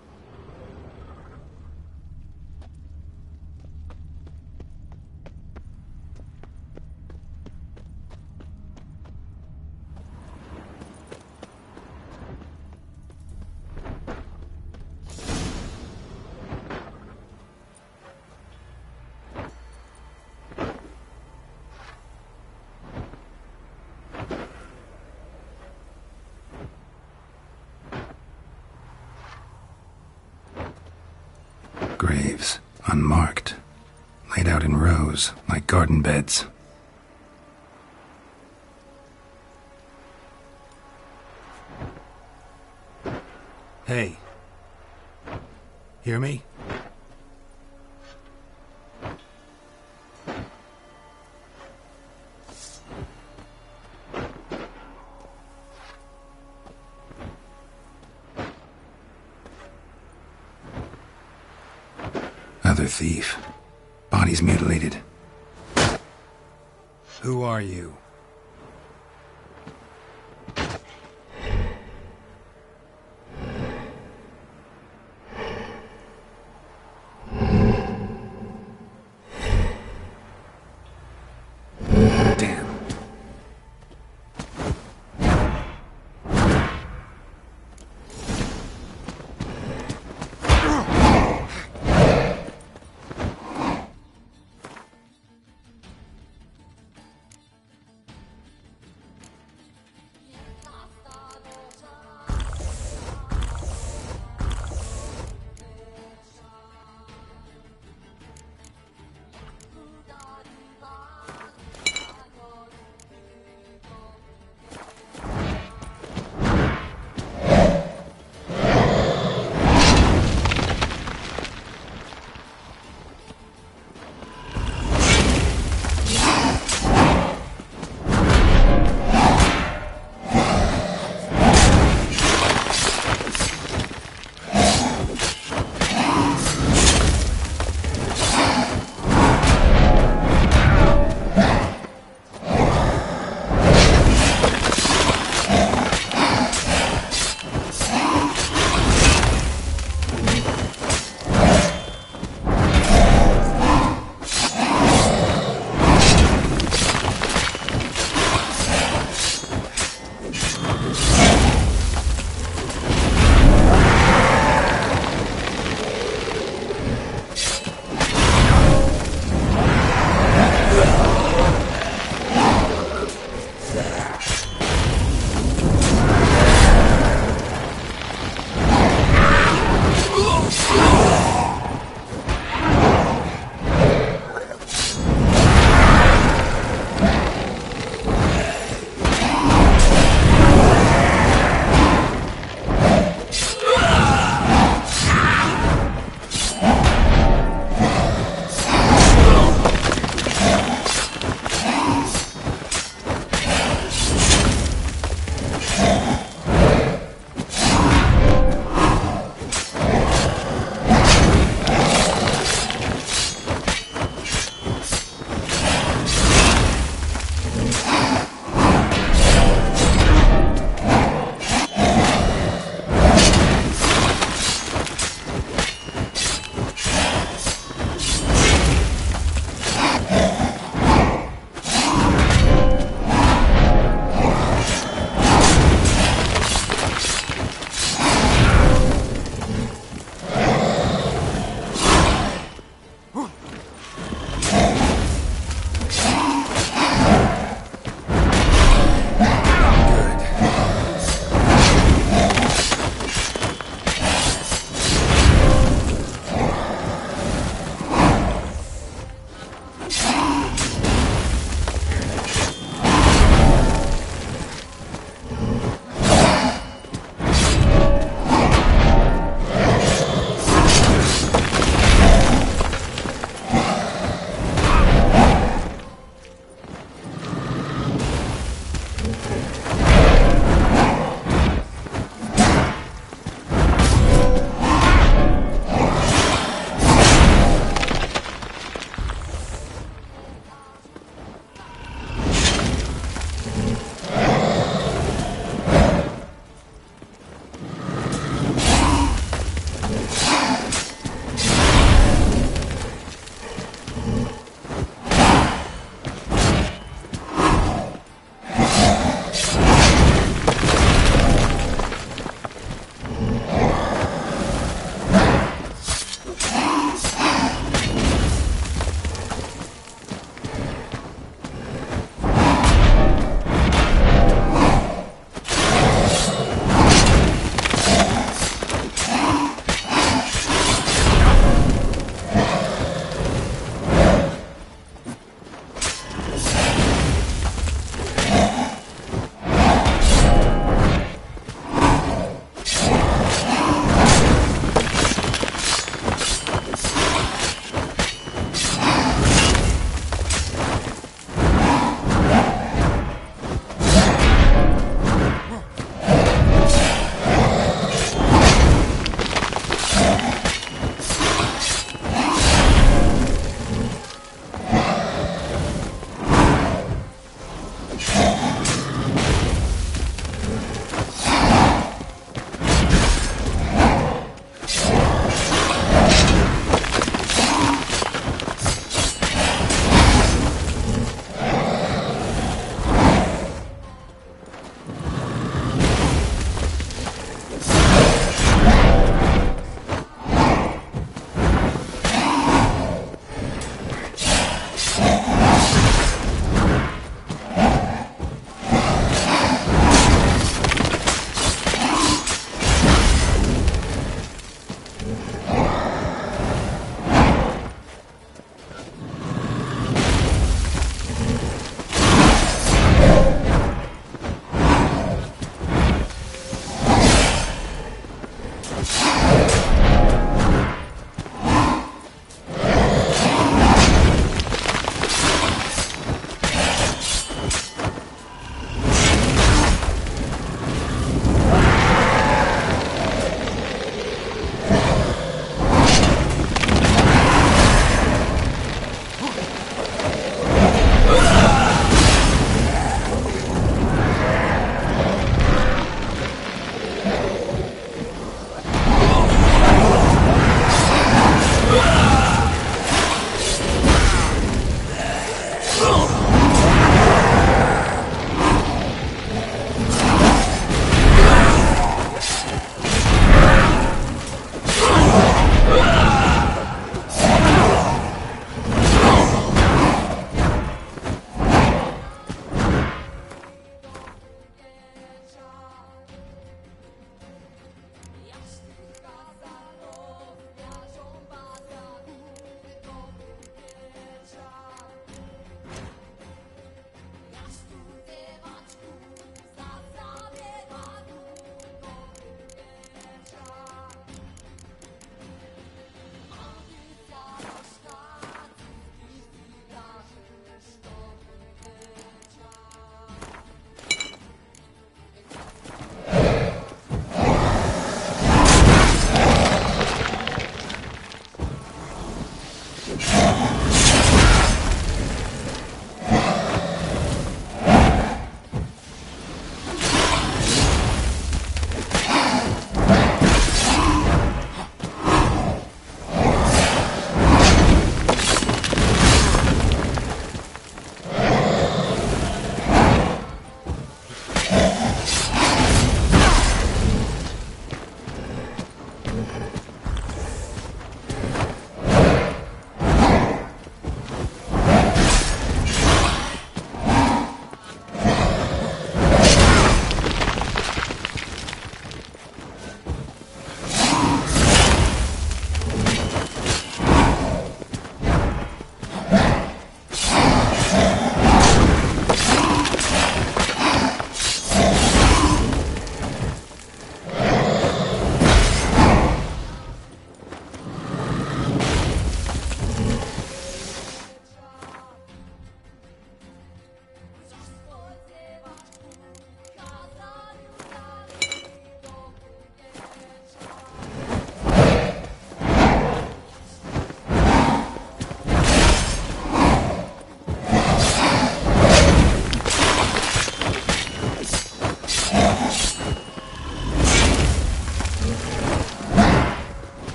Graves, unmarked, laid out in rows like garden beds. Hey. Hear me? Other thief. Body's mutilated. Who are you? Damn.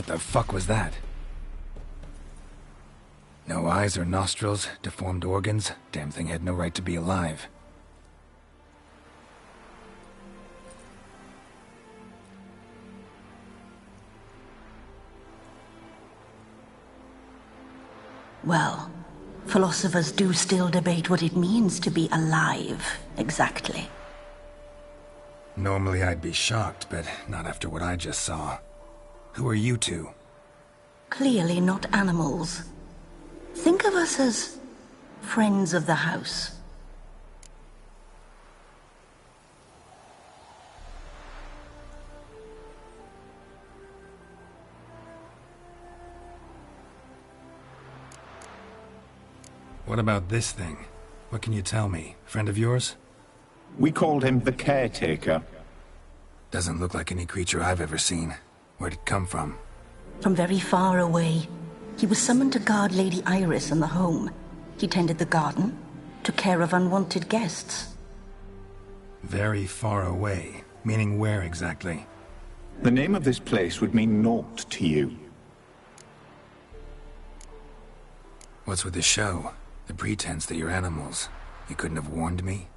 What the fuck was that? No eyes or nostrils, deformed organs. Damn thing had no right to be alive. Well, philosophers do still debate what it means to be alive, exactly. Normally I'd be shocked, but not after what I just saw. Who are you two? Clearly not animals. Think of us as friends of the house. What about this thing? What can you tell me? Friend of yours? We called him the Caretaker. Doesn't look like any creature I've ever seen. Where'd it come from? From very far away. He was summoned to guard Lady Iris and the home. He tended the garden, took care of unwanted guests. Very far away. Meaning where exactly? The name of this place would mean naught to you. What's with the show? The pretense that you're animals. You couldn't have warned me?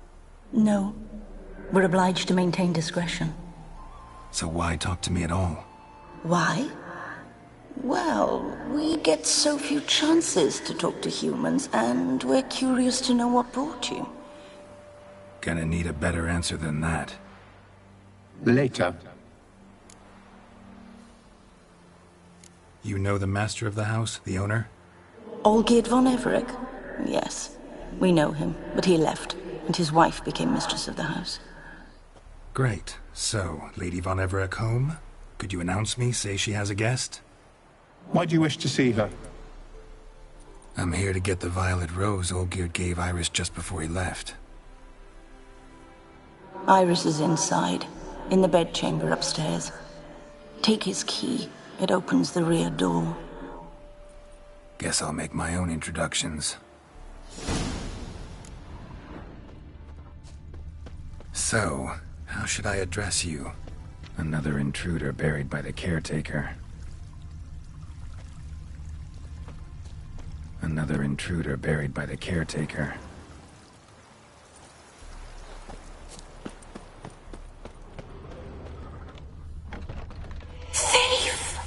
No. We're obliged to maintain discretion. So why talk to me at all? Why? Well, we get so few chances to talk to humans, and we're curious to know what brought you. Gonna need a better answer than that. Later. You know the master of the house, the owner? Olgierd von Everec? Yes. We know him, but he left, and his wife became mistress of the house. Great. So, Lady von Everec home? Could you announce me, say she has a guest? Why do you wish to see her? I'm here to get the violet rose Olgierd gave Iris just before he left. Iris is inside, in the bedchamber upstairs. Take his key. It opens the rear door. Guess I'll make my own introductions. So, how should I address you? Another intruder buried by the caretaker. Another intruder buried by the caretaker. Thief!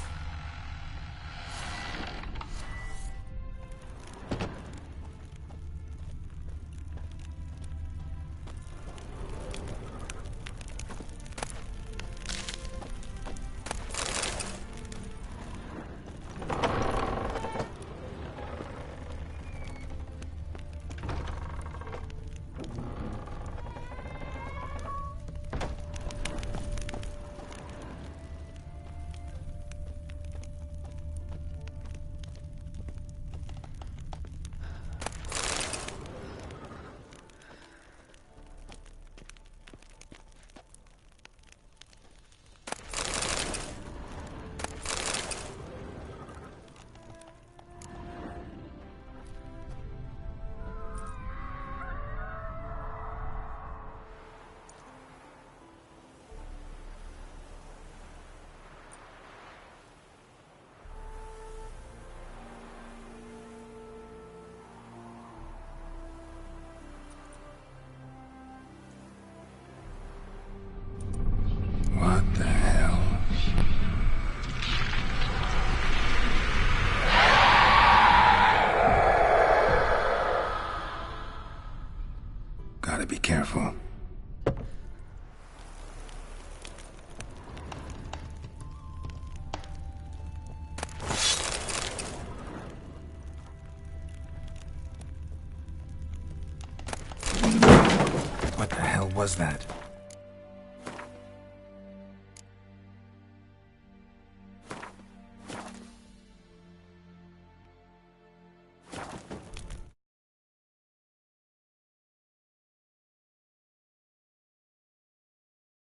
What the hell? Gotta be careful. What the hell was that?